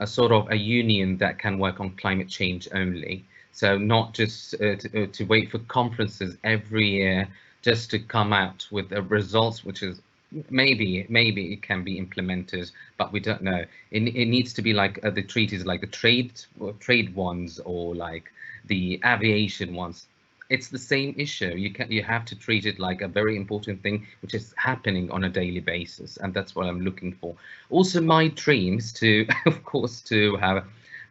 sort of a union that can work on climate change only. So not just to wait for conferences every year just to come out with the results, which is maybe it can be implemented, but we don't know. It needs to be like the treaties, like the trade ones or like the aviation ones. It's the same issue. You have to treat it like a very important thing which is happening on a daily basis, and that's what I'm looking for. Also, my dreams to, of course, to have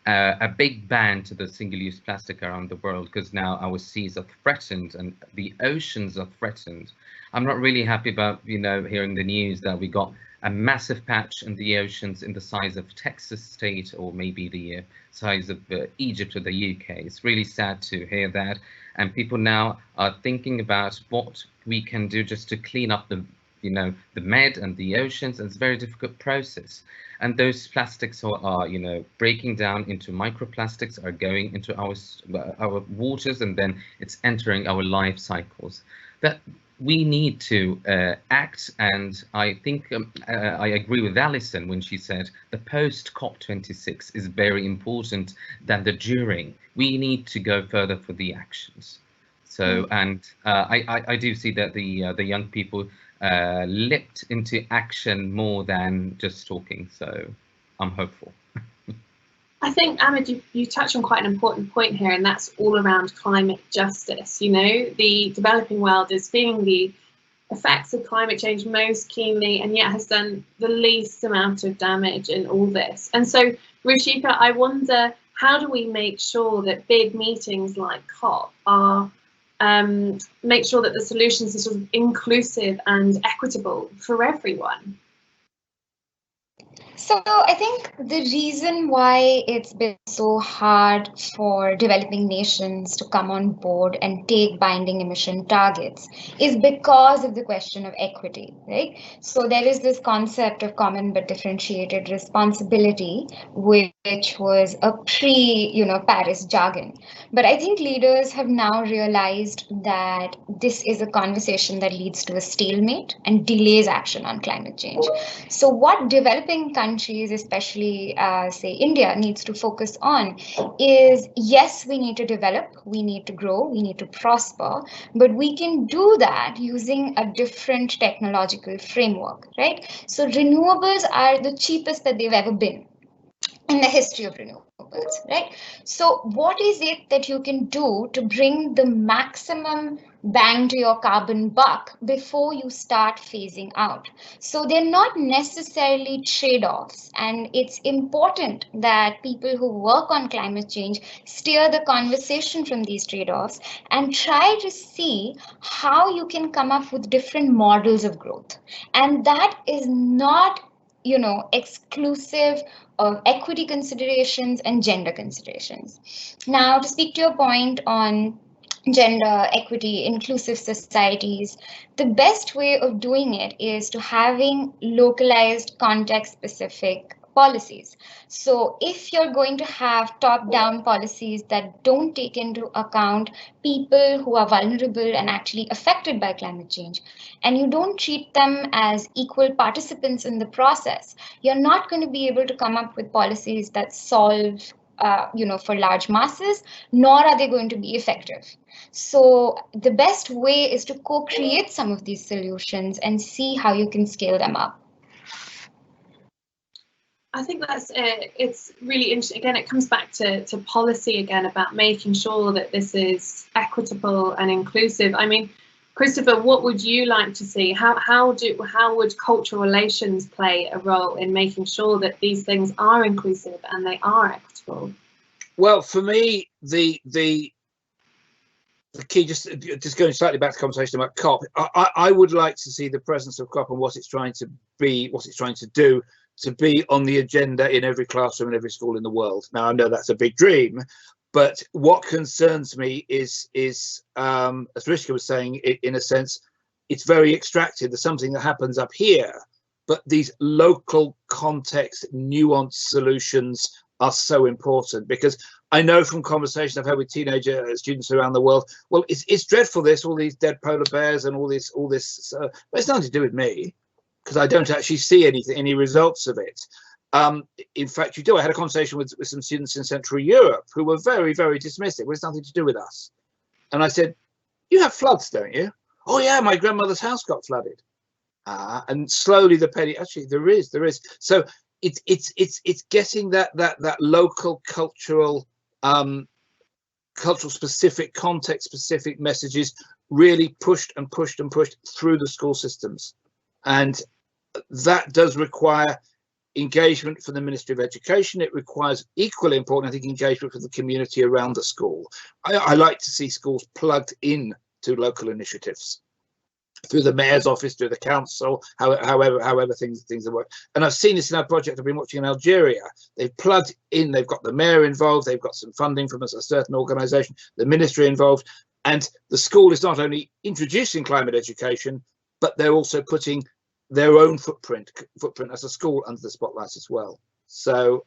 a big ban to the single-use plastic around the world, because now our seas are threatened and the oceans are threatened. I'm not really happy about hearing the news that we got a massive patch in the oceans in the size of Texas state, or maybe the size of Egypt or the UK. It's really sad to hear that, and people now are thinking about what we can do just to clean up the med and the oceans. And it's a very difficult process, and those plastics are breaking down into microplastics, are going into our waters, and then it's entering our life cycles. That we need to act, and I think I agree with Alison when she said the post COP26 is very important than the during. We need to go further for the actions. So, and I do see that the young people leapt into action more than just talking. So I'm hopeful. I think, Ahmed, you touch on quite an important point here, and that's all around climate justice. The developing world is feeling the effects of climate change most keenly, and yet has done the least amount of damage in all this. And so, Rishika, I wonder, how do we make sure that big meetings like COP are make sure that the solutions are sort of inclusive and equitable for everyone? So I think the reason why it's been so hard for developing nations to come on board and take binding emission targets is because of the question of equity, right? So there is this concept of common but differentiated responsibility, which was a Paris jargon. But I think leaders have now realized that this is a conversation that leads to a stalemate and delays action on climate change. So what developing countries, especially say India, needs to focus on is, yes, we need to develop, we need to grow, we need to prosper, but we can do that using a different technological framework, right? So renewables are the cheapest that they've ever been in the history of renewables, right? So what is it that you can do to bring the maximum bang to your carbon buck before you start phasing out? So they're not necessarily trade-offs, and it's important that people who work on climate change steer the conversation from these trade-offs and try to see how you can come up with different models of growth. And that is not exclusive of equity considerations and gender considerations. Now, to speak to your point on gender equity, inclusive societies, the best way of doing it is to having localized, context-specific policies. So if you're going to have top-down policies that don't take into account people who are vulnerable and actually affected by climate change, and you don't treat them as equal participants in the process, you're not going to be able to come up with policies that solve for large masses, nor are they going to be effective. So the best way is to co-create some of these solutions and see how you can scale them up. I think that's it's really interesting. Again, it comes back to policy again, about making sure that this is equitable and inclusive. I mean, Christopher, what would you like to see? How would cultural relations play a role in making sure that these things are inclusive and they are equitable? Well, for me, the key, just going slightly back to the conversation about COP, I would like to see the presence of COP and what it's trying to be, what it's trying to do, to be on the agenda in every classroom and every school in the world. Now, I know that's a big dream, but what concerns me is as Rishika was saying, in a sense, it's very extracted. There's something that happens up here, but these local context, nuanced solutions are so important, because I know from conversations I've had with teenager students around the world, well, it's dreadful, this, all these dead polar bears and all this, but it's nothing to do with me, because I don't actually see any results of it. In fact, you do. I had a conversation with some students in Central Europe who were very, very dismissive. Well, it's nothing to do with us. And I said, you have floods, don't you? Oh yeah, my grandmother's house got flooded. And slowly the penny, actually there is. So it's getting that local cultural specific, context specific messages really pushed through the school systems. And that does require engagement from the Ministry of Education. It requires, equally important, I think, engagement from the community around the school. I like to see schools plugged in to local initiatives through the mayor's office, through the council, however things work. And I've seen this in our project I've been watching in Algeria. They've plugged in, they've got the mayor involved, they've got some funding from a certain organisation, the ministry involved, and the school is not only introducing climate education, but they're also putting their own footprint as a school under the spotlight as well. So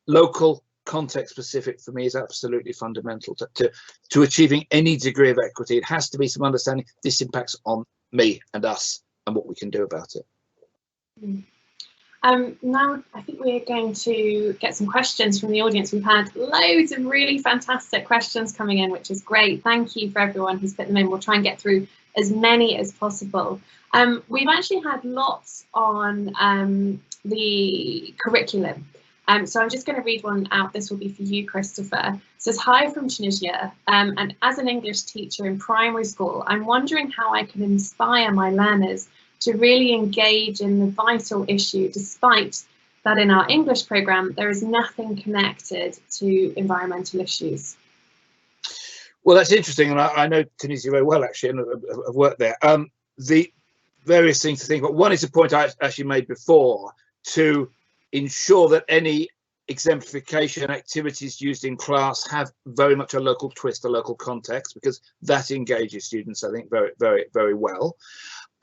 local context specific for me is absolutely fundamental to achieving any degree of equity. It has to be some understanding this impacts on me and us and what we can do about it. Now I think we're going to get some questions from the audience. We've had loads of really fantastic questions coming in, which is great. Thank you for everyone who's put them in. We'll try and get through as many as possible. We've actually had lots on the curriculum. So I'm just going to read one out. This will be for you, Christopher. It says, hi from Tunisia. And as an English teacher in primary school, I'm wondering how I can inspire my learners to really engage in the vital issue, despite that in our English programme, there is nothing connected to environmental issues. Well, that's interesting, and I know Tunisia very well, actually, and I've worked there. The various things to think about. One is a point I actually made before, to ensure that any exemplification activities used in class have very much a local twist, a local context, because that engages students, I think, very, very, very well.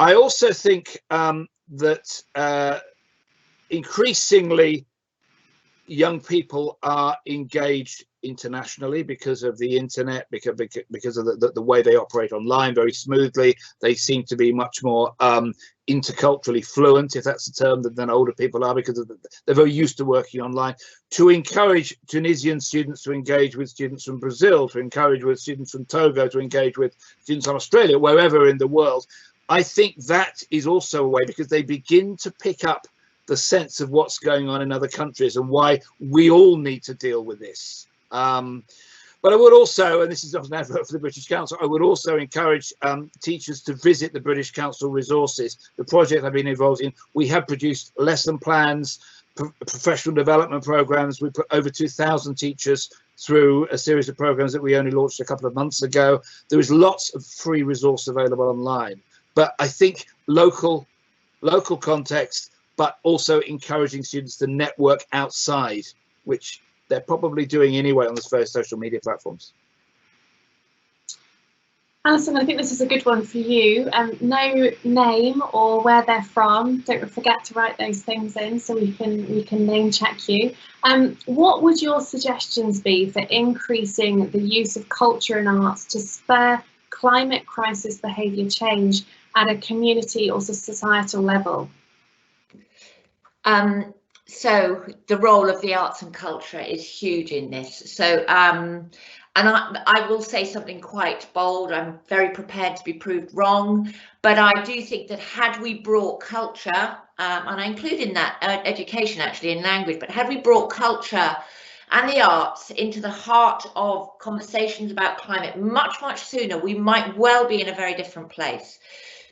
I also think that increasingly young people are engaged internationally because of the internet, because of the way they operate online very smoothly. They seem to be much more interculturally fluent, if that's the term, than older people are, because they're very used to working online. To encourage Tunisian students to engage with students from Brazil, to encourage with students from Togo, to engage with students from Australia, wherever in the world, I think that is also a way, because they begin to pick up the sense of what's going on in other countries and why we all need to deal with this. But I would also, and this is not an advert for the British Council, I would also encourage teachers to visit the British Council resources. The project I've been involved in, we have produced lesson plans, professional development programs. We put over 2,000 teachers through a series of programs that we only launched a couple of months ago. There is lots of free resource available online. But I think local context, but also encouraging students to network outside, which they're probably doing anyway on those various social media platforms. Alison, I think this is a good one for you. No name or where they're from. Don't forget to write those things in so we can name check you. What would your suggestions be for increasing the use of culture and arts to spur climate crisis behaviour change at a community or societal level? So the role of the arts and culture is huge in this. So and I will say something quite bold. I'm very prepared to be proved wrong, but I do think that had we brought culture, and I include in that education actually in language, but had we brought culture and the arts into the heart of conversations about climate much sooner, we might well be in a very different place.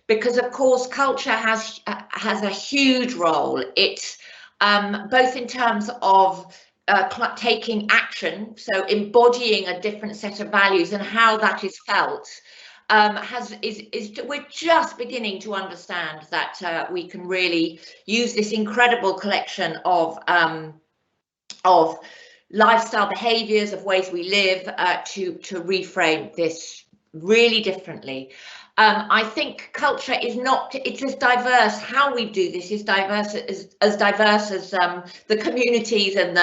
Because of course culture has a huge role. It's both in terms of taking action, so embodying a different set of values and how that is felt. We're just beginning to understand that we can really use this incredible collection of lifestyle behaviours, of ways we live, to reframe this really differently. I think culture is not, it's as diverse, how we do this is diverse, as diverse as the communities and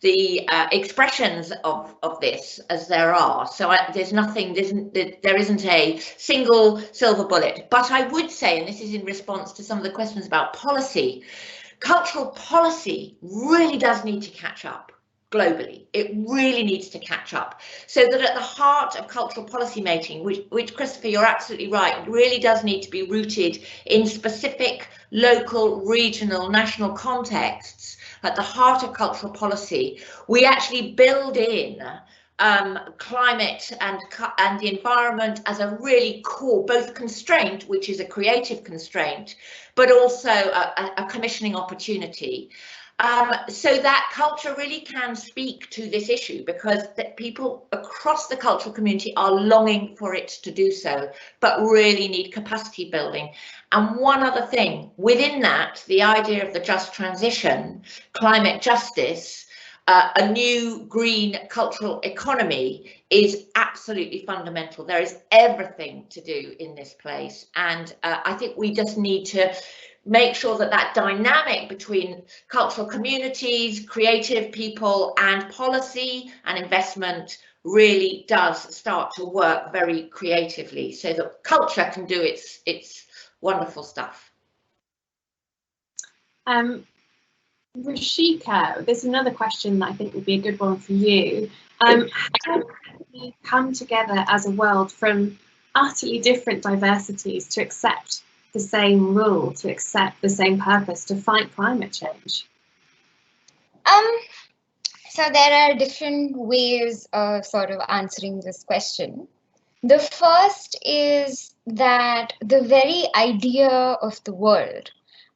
the expressions of this as there are. So there isn't a single silver bullet. But I would say, and this is in response to some of the questions about policy, cultural policy really does need to catch up. Globally, it really needs to catch up, so that at the heart of cultural policy making, which Christopher, you're absolutely right, really does need to be rooted in specific local, regional, national contexts. At the heart of cultural policy, we actually build in climate and the environment as a really core, both constraint, which is a creative constraint, but also a commissioning opportunity. So that culture really can speak to this issue, because people across the cultural community are longing for it to do so, but really need capacity building. And one other thing within that, the idea of the just transition, climate justice, a new green cultural economy is absolutely fundamental. There is everything to do in this place, and I think we just need to make sure that that dynamic between cultural communities, creative people, and policy and investment really does start to work very creatively, so that culture can do its wonderful stuff. Rishika, there's another question that I think would be a good one for you. How can we come together as a world from utterly different diversities to accept the same rule, to accept the same purpose, to fight climate change? So there are different ways of sort of answering this question. The first is that the very idea of the world,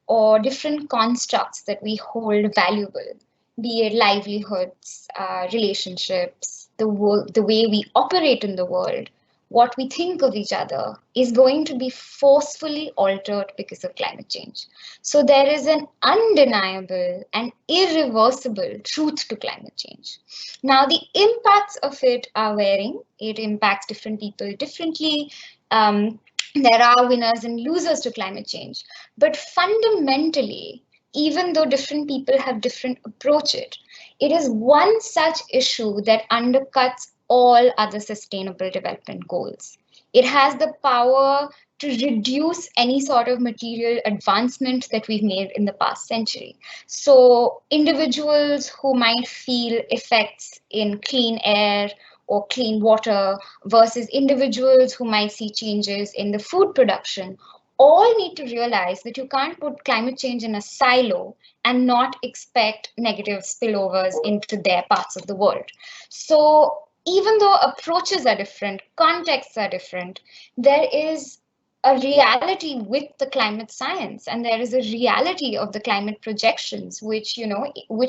or different constructs that we hold valuable, be it livelihoods, relationships, the way we operate in the world, what we think of each other, is going to be forcefully altered because of climate change. So there is an undeniable and irreversible truth to climate change. Now, the impacts of it are varying. It impacts different people differently. There are winners and losers to climate change. But fundamentally, even though different people have different approaches, it is one such issue that undercuts all other sustainable development goals. It has the power to reduce any sort of material advancement that we've made in the past century. So individuals who might feel effects in clean air or clean water versus individuals who might see changes in the food production all need to realize that you can't put climate change in a silo and not expect negative spillovers into their parts of the world. So even though approaches are different, contexts are different, there is a reality with the climate science, and there is a reality of the climate projections, which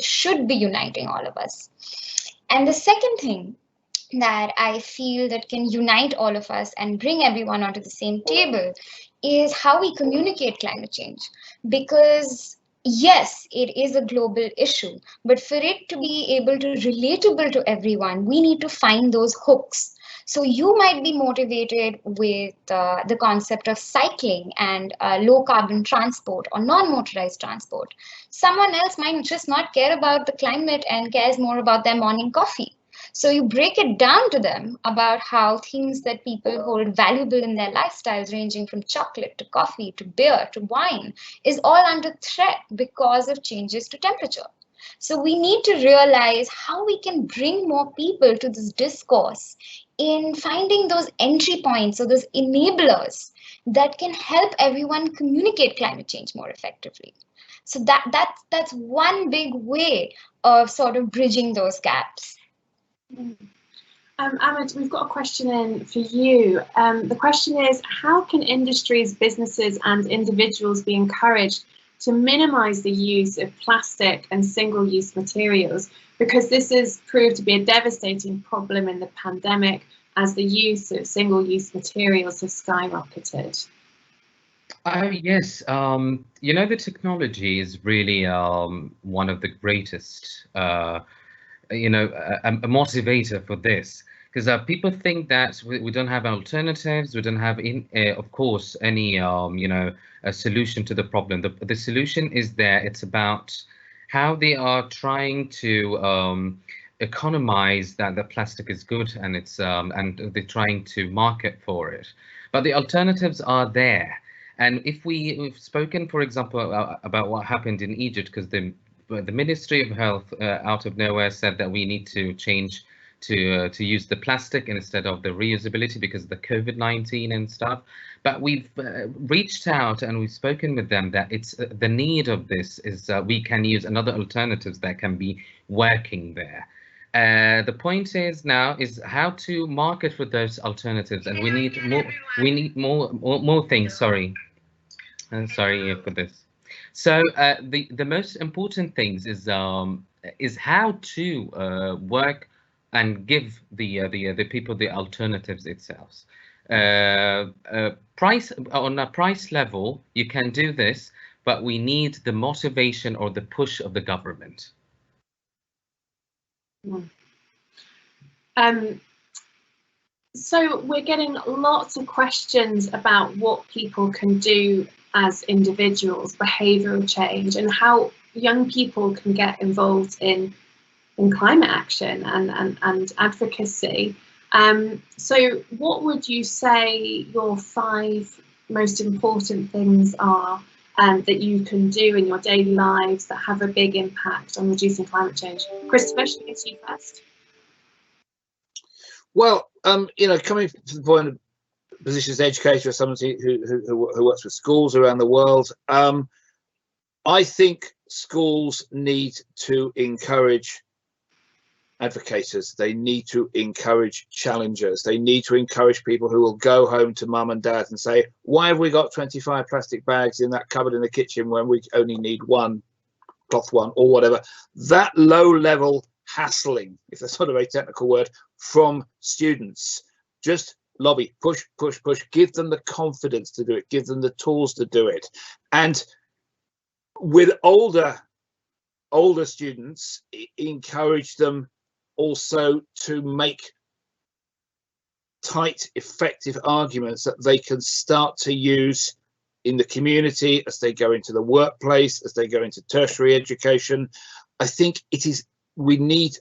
should be uniting all of us. And the second thing that I feel that can unite all of us and bring everyone onto the same table is how we communicate climate change. Because yes, it is a global issue, but for it to be able to relatable to everyone, we need to find those hooks. So you might be motivated with the concept of cycling and low carbon transport or non-motorized transport. Someone else might just not care about the climate and cares more about their morning coffee. So you break it down to them about how things that people hold valuable in their lifestyles, ranging from chocolate to coffee to beer to wine, is all under threat because of changes to temperature. So we need to realize how we can bring more people to this discourse in finding those entry points or those enablers that can help everyone communicate climate change more effectively. So that's one big way of sort of bridging those gaps. Ahmed, we've got a question in for you. The question is, how can industries, businesses and individuals be encouraged to minimise the use of plastic and single-use materials? Because this has proved to be a devastating problem in the pandemic as the use of single-use materials has skyrocketed. Yes, the technology is really one of the greatest a motivator for this, because people think that we don't have alternatives, we don't have of course any a solution to the problem. The solution is there. It's about how they are trying to economize that the plastic is good, and it's and they're trying to market for it, but the alternatives are there. And if we've spoken, for example, about what happened in Egypt, because the Ministry of Health out of nowhere said that we need to change to use the plastic instead of the reusability because of the COVID-19 and stuff. But we've reached out and we've spoken with them that it's the need of this is we can use another alternatives that can be working there. The point is now is how to market for those alternatives, and we need more. We need more things. Sorry for this. So the most important things is how to work and give the people the alternatives itself. Price on a price level, you can do this, but we need the motivation or the push of the government. So we're getting lots of questions about what people can do as individuals, behavioural change, and how young people can get involved in climate action and advocacy. So what would you say your 5 most important things are that you can do in your daily lives that have a big impact on reducing climate change? Christopher, should we go to you first? Well, coming to the point of position as an educator or somebody who works with schools around the world, I think schools need to encourage advocates. They need to encourage challengers. They need to encourage people who will go home to mum and dad and say, why have we got 25 plastic bags in that cupboard in the kitchen when we only need one cloth one or whatever? That low level hassling, if that's not a very technical word, from students. Just lobby, push, push, push, give them the confidence to do it, give them the tools to do it. And with older students, encourage them also to make tight, effective arguments that they can start to use in the community as they go into the workplace, as they go into tertiary education. I think we need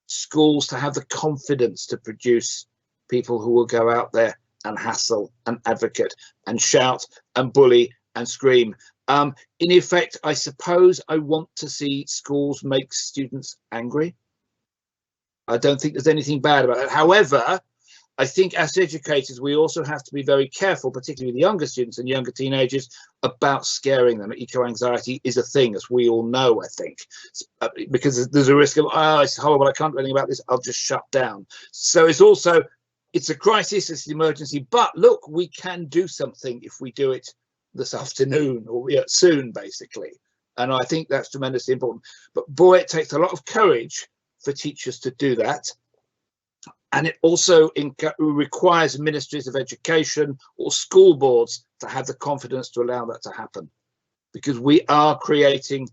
schools to have the confidence to produce people who will go out there and hassle and advocate and shout and bully and scream. In effect, I suppose I want to see schools make students angry. I don't think there's anything bad about that. However, I think as educators, we also have to be very careful, particularly with younger students and younger teenagers, about scaring them. Eco-anxiety is a thing, as we all know, I think, because there's a risk of, oh, it's horrible, I can't do anything about this, I'll just shut down. So it's a crisis, it's an emergency, but look, we can do something if we do it this afternoon or soon, basically. And I think that's tremendously important. But boy, it takes a lot of courage for teachers to do that. And it also requires ministries of education or school boards to have the confidence to allow that to happen. Because we are creating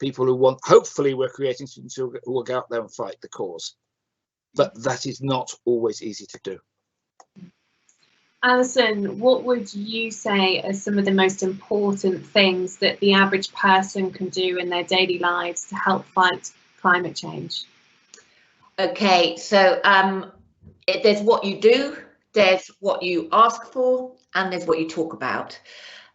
people who hopefully we're creating students who will go out there and fight the cause. But that is not always easy to do. Alison, what would you say are some of the most important things that the average person can do in their daily lives to help fight climate change? Okay, so there's what you do, there's what you ask for, and there's what you talk about.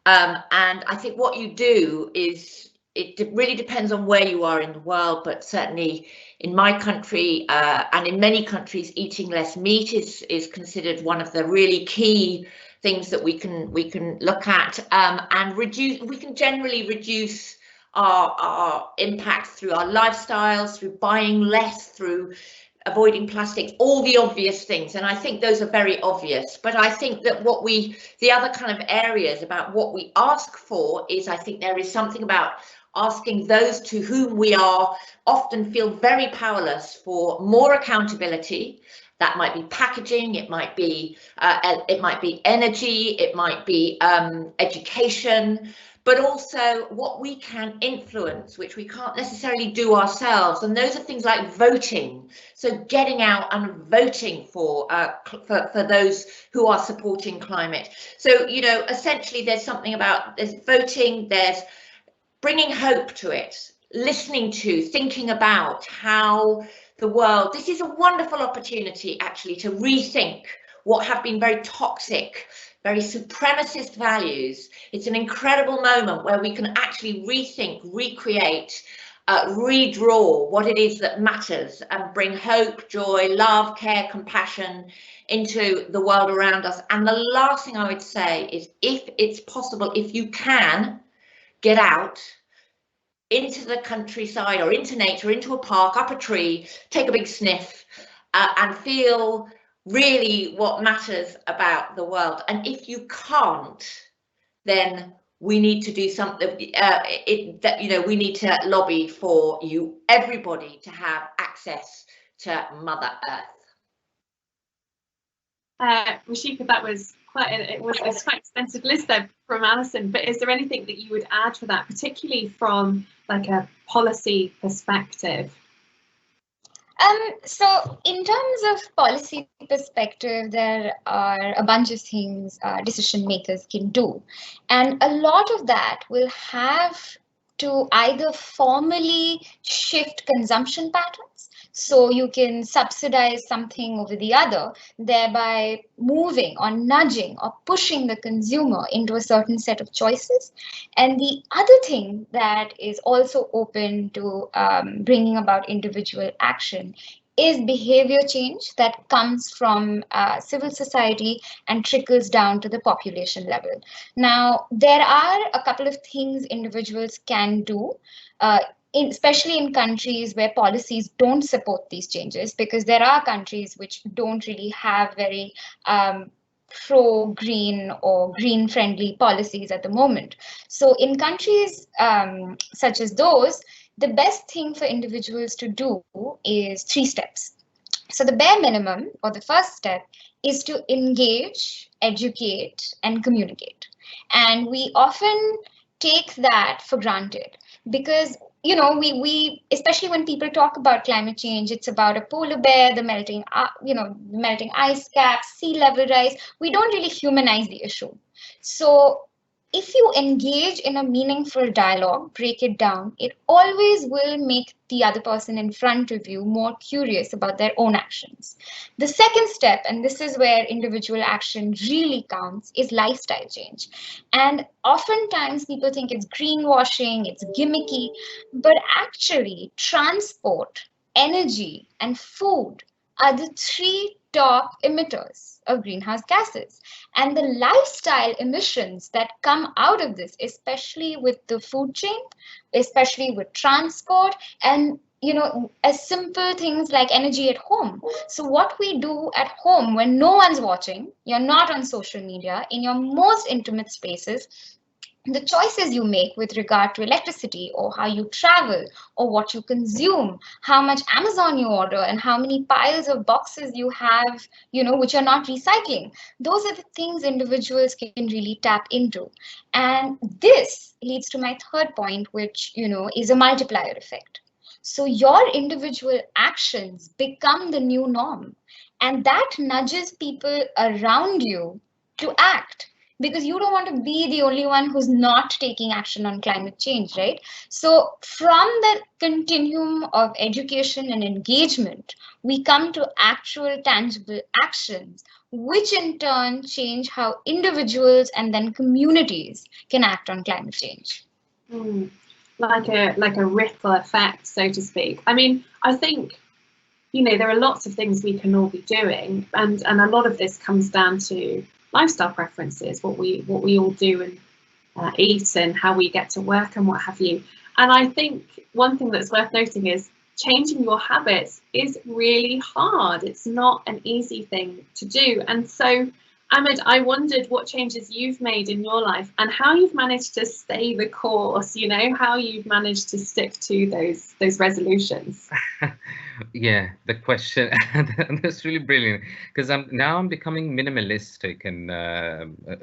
And I think what you do is, it really depends on where you are in the world, but certainly in my country and in many countries, eating less meat is considered one of the really key things that we can look at, and reduce. We can generally reduce our impact through our lifestyles, through buying less, through avoiding plastics, all the obvious things. And I think those are very obvious. But I think that the other kind of areas about what we ask for is, I think there is something about asking those to whom we are often feel very powerless for more accountability. That might be packaging, it might be energy, it might be education, but also what we can influence, which we can't necessarily do ourselves. And those are things like voting. So getting out and voting for those who are supporting climate. So, you know, essentially there's something about, there's voting, there's bringing hope to it, listening to, thinking about how the world, this is a wonderful opportunity actually to rethink what have been very toxic, very supremacist values. It's an incredible moment where we can actually rethink, recreate, redraw what it is that matters and bring hope, joy, love, care, compassion into the world around us. And the last thing I would say is, if it's possible, if you can, get out into the countryside or into nature, into a park, up a tree, take a big sniff and feel really what matters about the world. And if you can't, then we need to do something, we need to lobby for everybody to have access to Mother Earth. Rishika, that was it's quite extensive list there from Alison, but is there anything that you would add to that, particularly from like a policy perspective? So in terms of policy perspective, there are a bunch of things decision makers can do. And a lot of that will have to either formally shift consumption patterns. So you can subsidize something over the other, thereby moving or nudging or pushing the consumer into a certain set of choices. And the other thing that is also open to bringing about individual action is behavior change that comes from civil society and trickles down to the population level. Now, there are a couple of things individuals can do, especially in countries where policies don't support these changes, because there are countries which don't really have very pro-green or green-friendly policies at the moment. So in countries such as those, the best thing for individuals to do is 3 steps. So the bare minimum, or the first step, is to engage, educate, and communicate. And we often take that for granted because, you know, we especially when people talk about climate change, it's about a polar bear, the melting, melting ice caps, sea level rise. We don't really humanize the issue. So if you engage in a meaningful dialogue, break it down, it always will make the other person in front of you more curious about their own actions. The second step, and this is where individual action really counts, is lifestyle change. And oftentimes people think it's greenwashing, it's gimmicky, but actually transport, energy, and food are the 3 top emitters of greenhouse gases. And the lifestyle emissions that come out of this, especially with the food chain, especially with transport, and as simple things like energy at home. So what we do at home when no one's watching, you're not on social media, in your most intimate spaces, the choices you make with regard to electricity or how you travel or what you consume, how much Amazon you order and how many piles of boxes you have, which are not recycling. Those are the things individuals can really tap into. And this leads to my third point, which, is a multiplier effect. So your individual actions become the new norm, and that nudges people around you to act, because you don't want to be the only one who's not taking action on climate change, right? So from the continuum of education and engagement, we come to actual tangible actions, which in turn change how individuals and then communities can act on climate change. Like a ripple effect, so to speak. I mean, I think, there are lots of things we can all be doing, and a lot of this comes down to lifestyle preferences, what we all do and eat and how we get to work and what have you. And I think one thing that's worth noting is changing your habits is really hard. It's not an easy thing to do. And so, Ahmed, I wondered what changes you've made in your life and how you've managed to stay the course, how you've managed to stick to those resolutions. Yeah, the question, that's really brilliant, because I'm becoming minimalistic in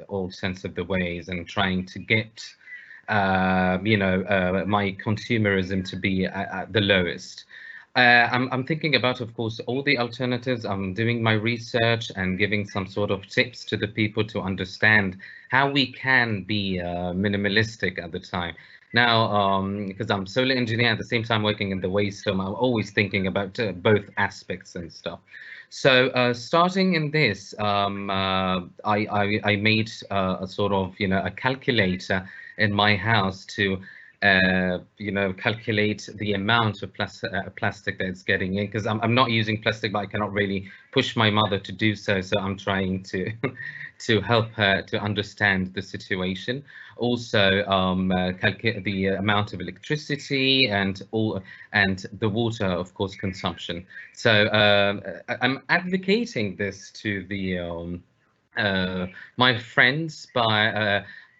all sense of the ways, and trying to get my consumerism to be at the lowest. I'm thinking about, of course, all the alternatives. I'm doing my research and giving some sort of tips to the people to understand how we can be minimalistic at the time. Now, because I'm solar engineer at the same time working in the waste film, I'm always thinking about both aspects and stuff. So starting in this, I made a sort of, a calculator in my house to calculate the amount of plastic that it's getting in, because I'm not using plastic, but I cannot really push my mother to do so. So I'm trying to to help her to understand the situation. Also, calculate the amount of electricity and the water, of course, consumption. So I'm advocating this to the my friends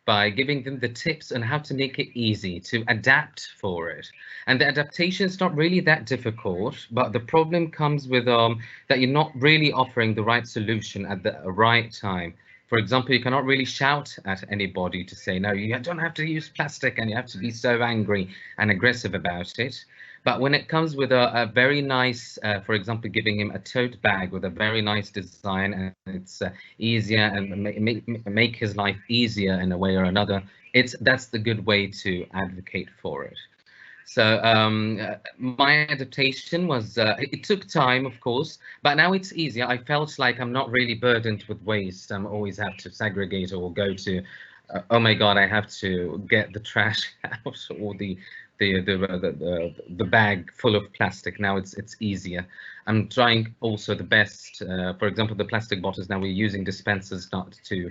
by giving them the tips on how to make it easy to adapt for it. And the adaptation is not really that difficult, but the problem comes with that you're not really offering the right solution at the right time. For example, you cannot really shout at anybody to say, no, you don't have to use plastic and you have to be so angry and aggressive about it. But when it comes with a very nice, for example, giving him a tote bag with a very nice design, and it's easier and make his life easier in a way or another, that's the good way to advocate for it. So my adaptation was, it took time, of course, but now it's easier. I felt like I'm not really burdened with waste. I always have to segregate or go to, oh my God, I have to get the trash out, or the bag full of plastic. Now it's easier. I'm trying also the best. For example, the plastic bottles, now we're using dispensers not to,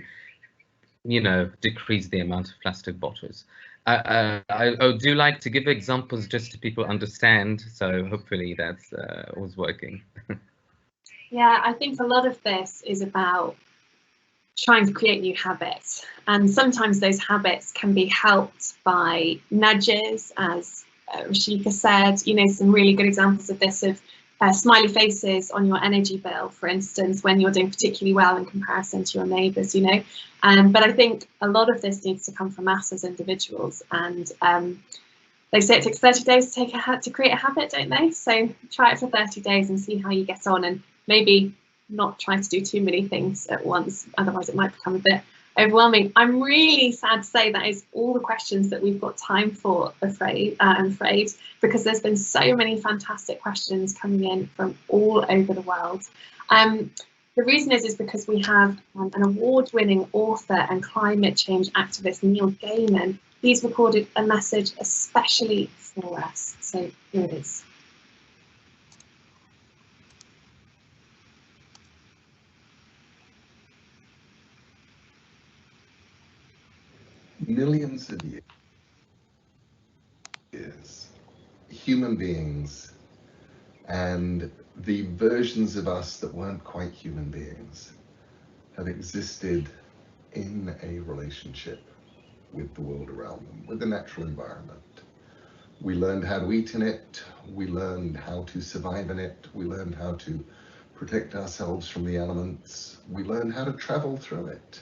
decrease the amount of plastic bottles. I do like to give examples just to people understand. So hopefully that's was working. Yeah, I think a lot of this is about trying to create new habits, and sometimes those habits can be helped by nudges, as Rishika said, you know, some really good examples of this, of smiley faces on your energy bill, for instance, when you're doing particularly well in comparison to your neighbours, you know. But I think a lot of this needs to come from us as individuals, and they say it takes 30 days to create a habit, don't they? So try it for 30 days and see how you get on, and maybe not try to do too many things at once, otherwise it might become a bit overwhelming. I'm really sad to say that is all the questions that we've got time for, I'm afraid, because there's been so many fantastic questions coming in from all over the world. The reason is because we have an award-winning author and climate change activist, Neil Gaiman. He's recorded a message especially for us. So here it is. Millions of years, human beings and the versions of us that weren't quite human beings have existed in a relationship with the world around them, with the natural environment. We learned how to eat in it, we learned how to survive in it, we learned how to protect ourselves from the elements, we learned how to travel through it.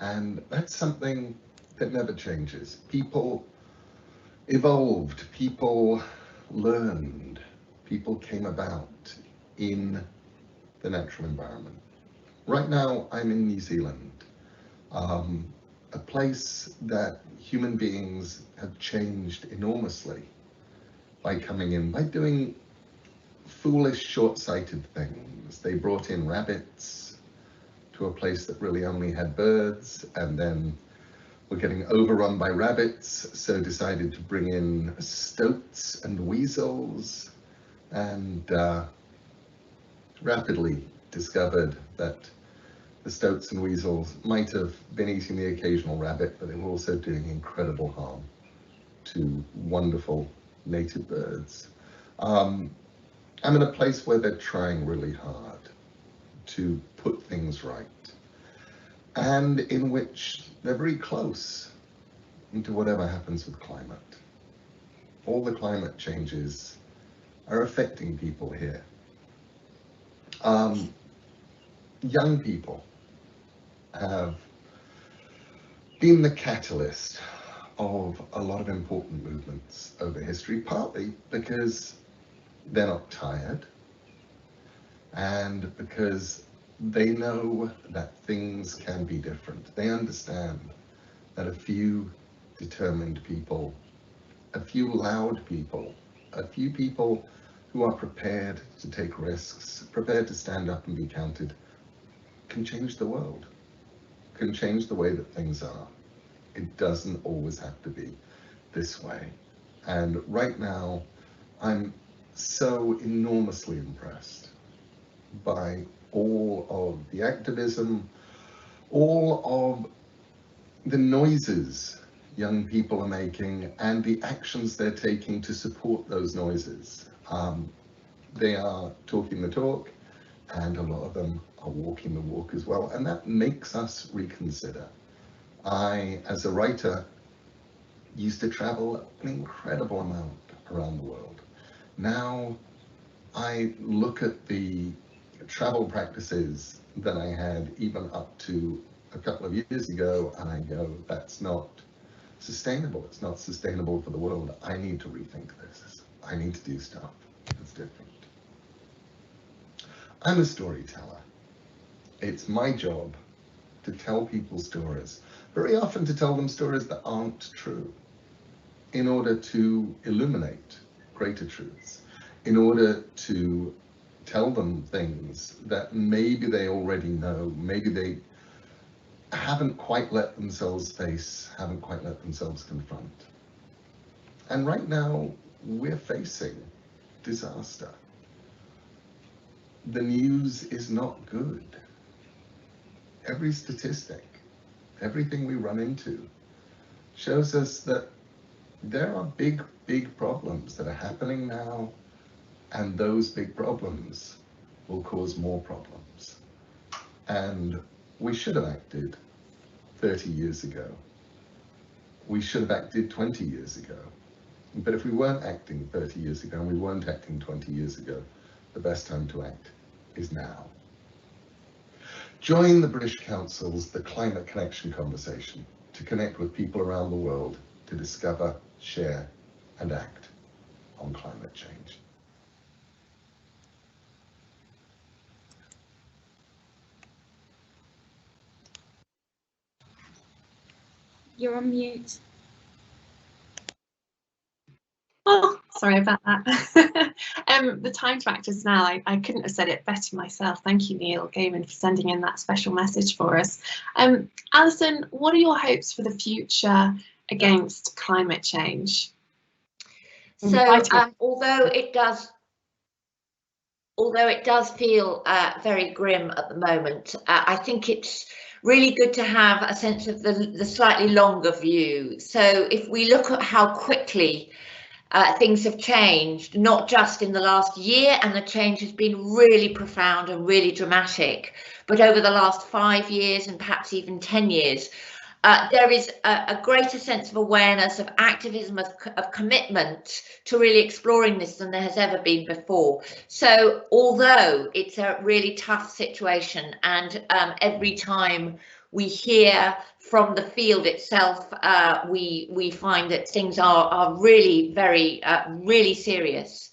And that's something that never changes. People evolved, people learned, people came about in the natural environment. Right now, I'm in New Zealand, a place that human beings have changed enormously by coming in, by doing foolish, short-sighted things. They brought in rabbits to a place that really only had birds, and then were getting overrun by rabbits, so decided to bring in stoats and weasels, and rapidly discovered that the stoats and weasels might have been eating the occasional rabbit, but they were also doing incredible harm to wonderful native birds. I'm in a place where they're trying really hard to put things right, and in which they're very close to whatever happens with climate. All the climate changes are affecting people here. Young people have been the catalyst of a lot of important movements over history, partly because they're not tired and because they know that things can be different. They understand that a few determined people, a few loud people, a few people who are prepared to take risks, prepared to stand up and be counted, can change the world, can change the way that things are. It doesn't always have to be this way. And right now, I'm so enormously impressed by all of the activism, all of the noises young people are making, and the actions they're taking to support those noises. They are talking the talk, and a lot of them are walking the walk as well, and that makes us reconsider. I, as a writer, used to travel an incredible amount around the world. Now I look at the travel practices that I had even up to a couple of years ago, and I go, that's not sustainable. It's not sustainable for the world. I need to rethink this. I need to do stuff that's different. I'm a storyteller. It's my job to tell people stories, very often to tell them stories that aren't true, in order to illuminate greater truths, in order to tell them things that maybe they already know, maybe they haven't quite let themselves face, haven't quite let themselves confront. And right now, we're facing disaster. The news is not good. Every statistic, everything we run into shows us that there are big, big problems that are happening now, and those big problems will cause more problems. And we should have acted 30 years ago. We should have acted 20 years ago. But if we weren't acting 30 years ago and we weren't acting 20 years ago, the best time to act is now. Join the British Council's The Climate Connection conversation to connect with people around the world to discover, share, and act on climate change. You're on mute. Oh, sorry about that. The time to act is now. I couldn't have said it better myself. Thank you, Neil Gaiman, for sending in that special message for us. Alison, what are your hopes for the future against climate change? So, although it does feel very grim at the moment, I think it's really good to have a sense of the slightly longer view. So if we look at how quickly things have changed, not just in the last year, and the change has been really profound and really dramatic, but over the last 5 years and perhaps even 10 years, there is a greater sense of awareness, of activism, of commitment to really exploring this than there has ever been before. So although it's a really tough situation, and every time we hear from the field itself, we find that things are really very, really serious.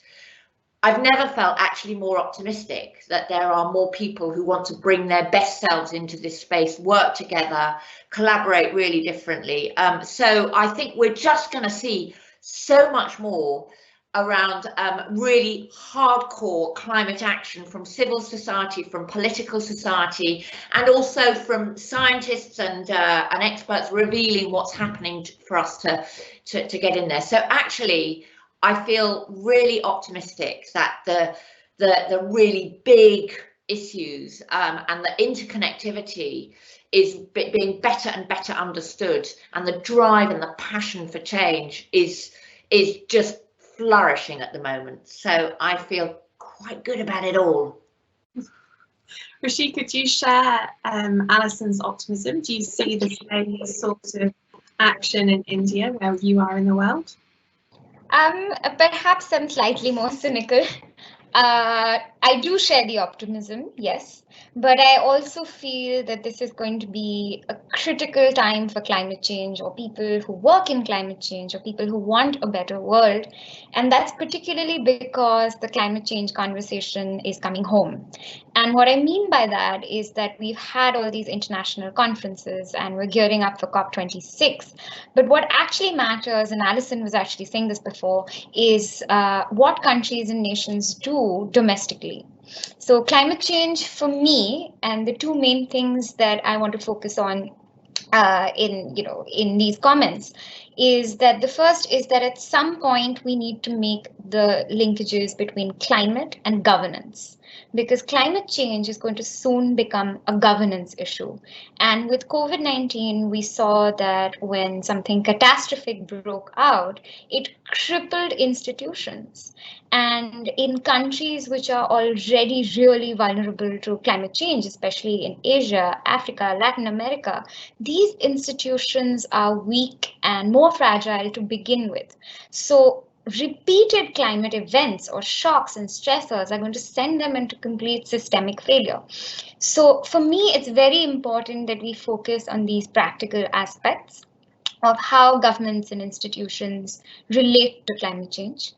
I've never felt actually more optimistic that there are more people who want to bring their best selves into this space, work together, collaborate really differently. So I think we're just going to see so much more around really hardcore climate action from civil society, from political society, and also from scientists and experts revealing what's happening for us to get in there. So actually, I feel really optimistic that the really big issues and the interconnectivity is being better and better understood, and the drive and the passion for change is just flourishing at the moment. So I feel quite good about it all. Rishika, do you share Alison's optimism? Do you see the same sort of action in India where you are in the world? Perhaps I'm slightly more cynical. I do share the optimism, yes, but I also feel that this is going to be a critical time for climate change, or people who work in climate change, or people who want a better world. And that's particularly because the climate change conversation is coming home. And what I mean by that is that we've had all these international conferences and we're gearing up for COP26. But what actually matters, and Alison was actually saying this before, is what countries and nations do domestically. So climate change for me, and the two main things that I want to focus on in these comments, is that the first is that at some point we need to make the linkages between climate and governance, because climate change is going to soon become a governance issue. And with COVID-19, we saw that when something catastrophic broke out, it crippled institutions. And in countries which are already really vulnerable to climate change, especially in Asia, Africa, Latin America, these institutions are weak and more fragile to begin with. So repeated climate events or shocks and stressors are going to send them into complete systemic failure. So for me, it's very important that we focus on these practical aspects of how governments and institutions relate to climate change.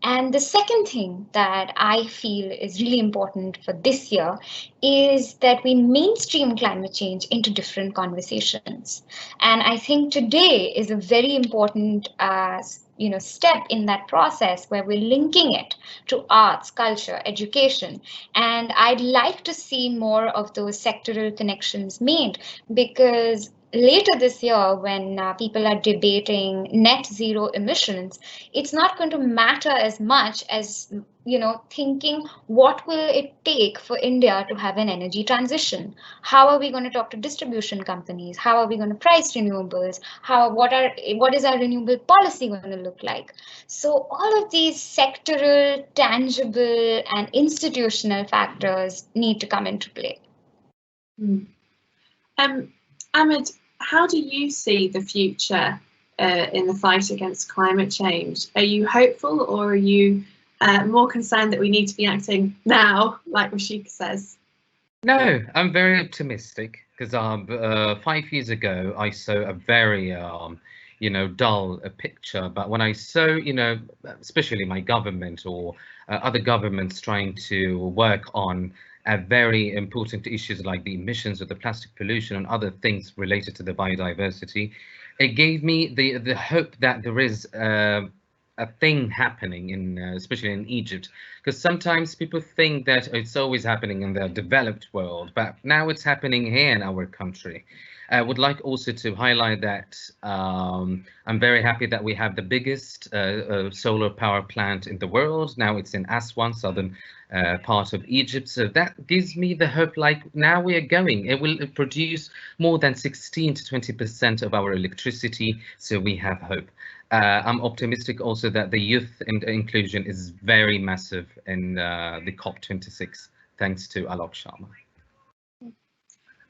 And the second thing that I feel is really important for this year is that we mainstream climate change into different conversations. And I think today is a very important step in that process, where we're linking it to arts, culture, education. And I'd like to see more of those sectoral connections made, because later this year, when people are debating net zero emissions, it's not going to matter as much as, thinking what will it take for India to have an energy transition? How are we going to talk to distribution companies? How are we going to price renewables? What is our renewable policy going to look like? So all of these sectoral, tangible, and institutional factors need to come into play. Ahmed, how do you see the future in the fight against climate change. Are you hopeful, or are you more concerned that we need to be acting now, like Rishika says? No, I'm very optimistic because 5 years ago I saw a very dull picture, but when I saw, especially my government or other governments trying to work on very important issues like the emissions of the plastic pollution and other things related to the biodiversity, it gave me the hope that there is a thing happening in especially in Egypt, because sometimes people think that it's always happening in the developed world, but now it's happening here in our country. I would like also to highlight that I'm very happy that we have the biggest solar power plant in the world. Now it's in Aswan, southern part of Egypt. So that gives me the hope, like now we are going. It will produce more than 16 to 20% of our electricity. So we have hope. I'm optimistic also that the youth and inclusion is very massive in the COP26, thanks to Alok Sharma.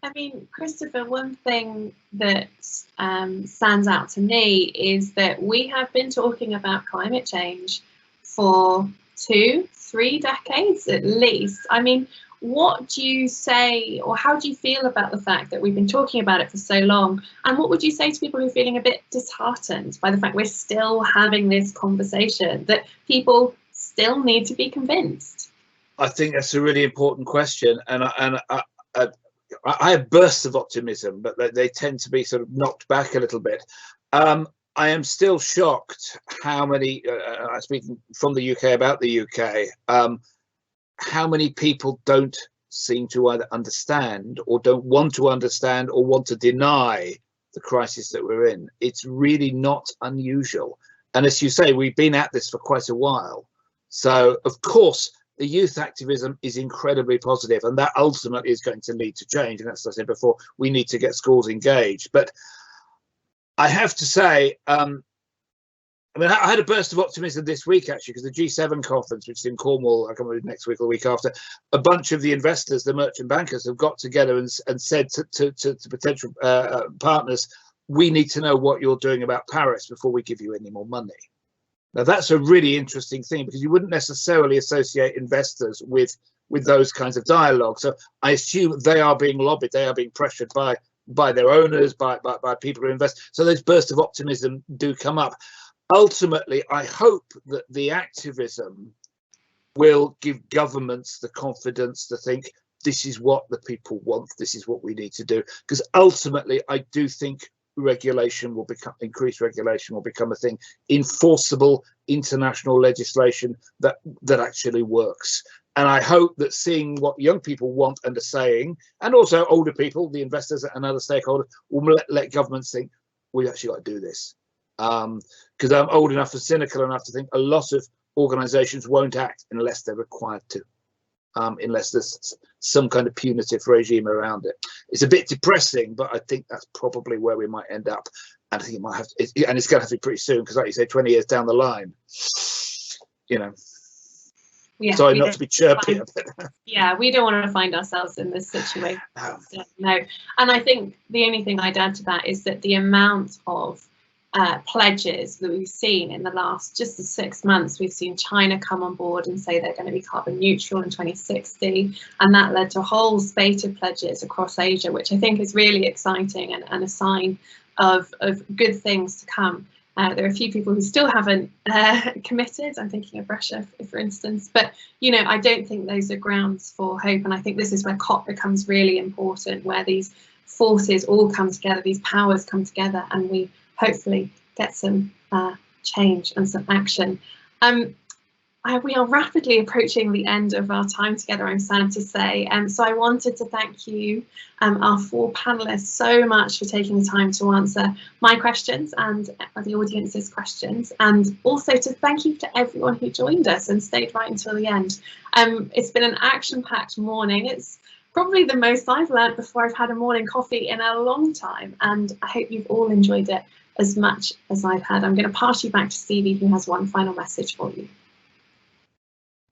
I mean, Christopher, one thing that stands out to me is that we have been talking about climate change for 2-3 decades at least. I mean, what do you say, or how do you feel about the fact that we've been talking about it for so long? And what would you say to people who are feeling a bit disheartened by the fact we're still having this conversation, that people still need to be convinced? I think that's a really important question, and I have bursts of optimism, but they tend to be sort of knocked back a little bit. I am still shocked how many, speaking from the UK about the UK, how many people don't seem to either understand or don't want to understand or want to deny the crisis that we're in. It's really not unusual. And as you say, we've been at this for quite a while. So, of course, the youth activism is incredibly positive, and that ultimately is going to lead to change. And as I said before, we need to get schools engaged. But I have to say, I had a burst of optimism this week, actually, because the G7 conference, which is in Cornwall, I can't remember next week or the week after, a bunch of the investors, the merchant bankers, have got together and said to potential partners, we need to know what you're doing about Paris before we give you any more money. Now, that's a really interesting thing, because you wouldn't necessarily associate investors with those kinds of dialogue. So I assume they are being lobbied, they are being pressured by their owners, by people who invest. So those bursts of optimism do come up. Ultimately, I hope that the activism will give governments the confidence to think this is what the people want, this is what we need to do. Because ultimately, I do think increased regulation will become a thing, enforceable international legislation that actually works. And I hope that seeing what young people want and are saying, and also older people, the investors and other stakeholders, will let governments think, we've actually got to do this. Because I'm old enough and cynical enough to think a lot of organizations won't act unless they're required to, unless there's some kind of punitive regime around it. It's a bit depressing, but I think that's probably where we might end up. And I think it might have to, and it's going to have to be pretty soon, because like you say, 20 years down the line, yeah, sorry not to be chirpy. Yeah, we don't want to find ourselves in this situation. No. And I think the only thing I'd add to that is that the amount of pledges that we've seen in the last just the 6 months, we've seen China come on board and say they're going to be carbon neutral in 2060, and that led to a whole spate of pledges across Asia, which I think is really exciting and a sign of good things to come. There are a few people who still haven't committed. I'm thinking of Russia, for instance, but I don't think those are grounds for hope. And I think this is where COP becomes really important, where these forces all come together, these powers come together, and we hopefully get some change and some action. We are rapidly approaching the end of our time together, I'm sad to say. So I wanted to thank you, our 4 panelists, so much for taking the time to answer my questions and the audience's questions, and also to thank you to everyone who joined us and stayed right until the end. It's been an action-packed morning. It's probably the most I've learned before I've had a morning coffee in a long time, and I hope you've all enjoyed it as much as I've had. I'm going to pass you back to Stevie, who has one final message for you.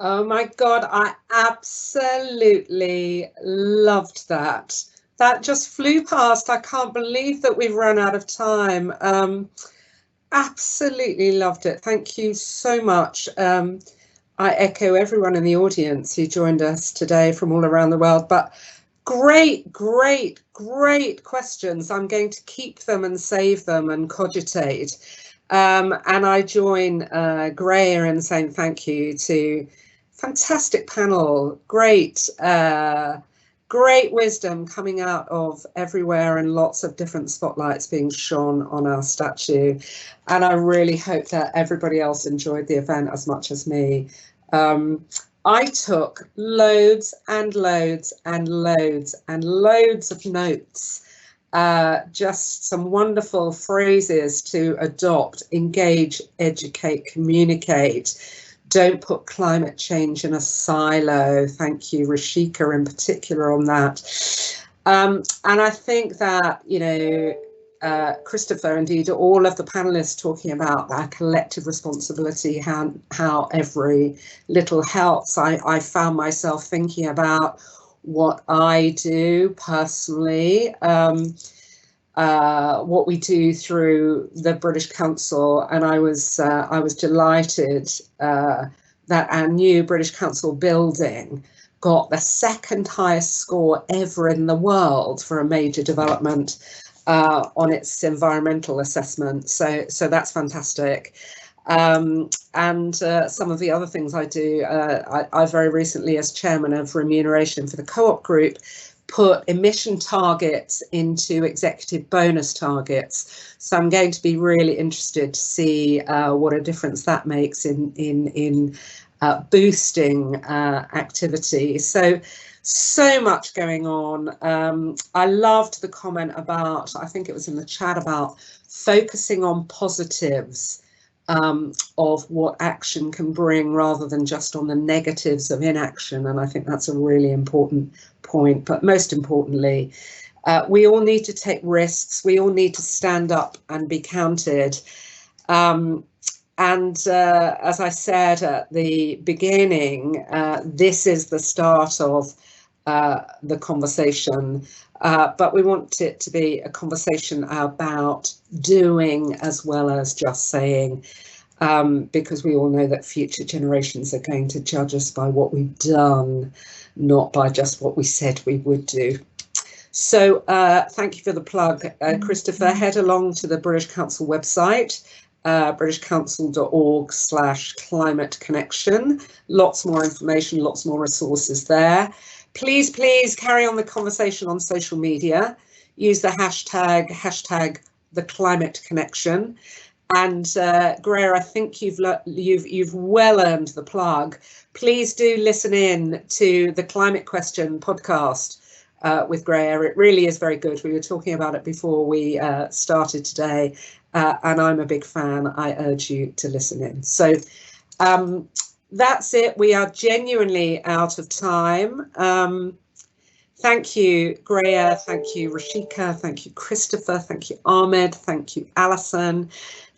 Oh my God, I absolutely loved that. That just flew past. I can't believe that we've run out of time. Absolutely loved it. Thank you so much. I echo everyone in the audience who joined us today from all around the world, but great questions. I'm going to keep them and save them and cogitate. And I join Graihagh in saying thank you to fantastic panel, great wisdom coming out of everywhere and lots of different spotlights being shone on our statue. And I really hope that everybody else enjoyed the event as much as me. I took loads and loads and loads and loads of notes, just some wonderful phrases to adopt: engage, educate, communicate. Don't put climate change in a silo. Thank you, Rishika, in particular on that. And I think that, you know, Christopher, indeed, all of the panelists talking about that collective responsibility, how every little helps. I found myself thinking about what I do personally, what we do through the British Council, and I was delighted that our new British Council building got the second highest score ever in the world for a major development on its environmental assessment. So that's fantastic. And some of the other things I do, I very recently, as chairman of remuneration for the Co-op group, put emission targets into executive bonus targets. So I'm going to be really interested to see what a difference that makes in boosting activity. So much going on. I loved the comment about, I think it was in the chat, about focusing on positives of what action can bring rather than just on the negatives of inaction. And I think that's a really important point. But most importantly, we all need to take risks. We all need to stand up and be counted. And as I said at the beginning, this is the start of the conversation, but we want it to be a conversation about doing as well as just saying, because we all know that future generations are going to judge us by what we've done, not by just what we said we would do. So thank you for the plug, Christopher. Head along to the British Council website, britishcouncil.org/climate connection. Lots more information, lots more resources there. Please carry on the conversation on social media. Use the hashtag the climate connection. And Graihagh, I think you've well earned the plug. Please do listen in to the Climate Question podcast with Graihagh. It really is very good. We were talking about it before we started today, and I'm a big fan. I urge you to listen in. So that's it. We are genuinely out of time. Thank you, Graihagh. Thank you, Rishika. Thank you, Christopher. Thank you, Ahmed. Thank you, Alison.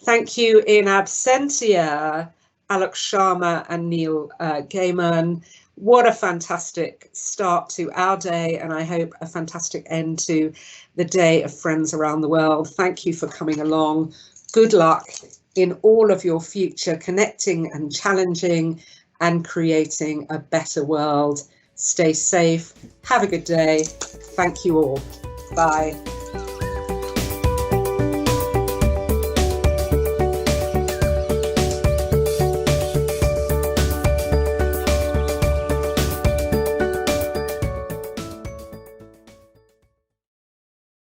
Thank you in absentia, Alok, Sharma and Neil Gaiman. What a fantastic start to our day, and I hope a fantastic end to the day of friends around the world. Thank you for coming along. Good luck in all of your future connecting and challenging and creating a better world. Stay safe. Have a good day. Thank you all. Bye.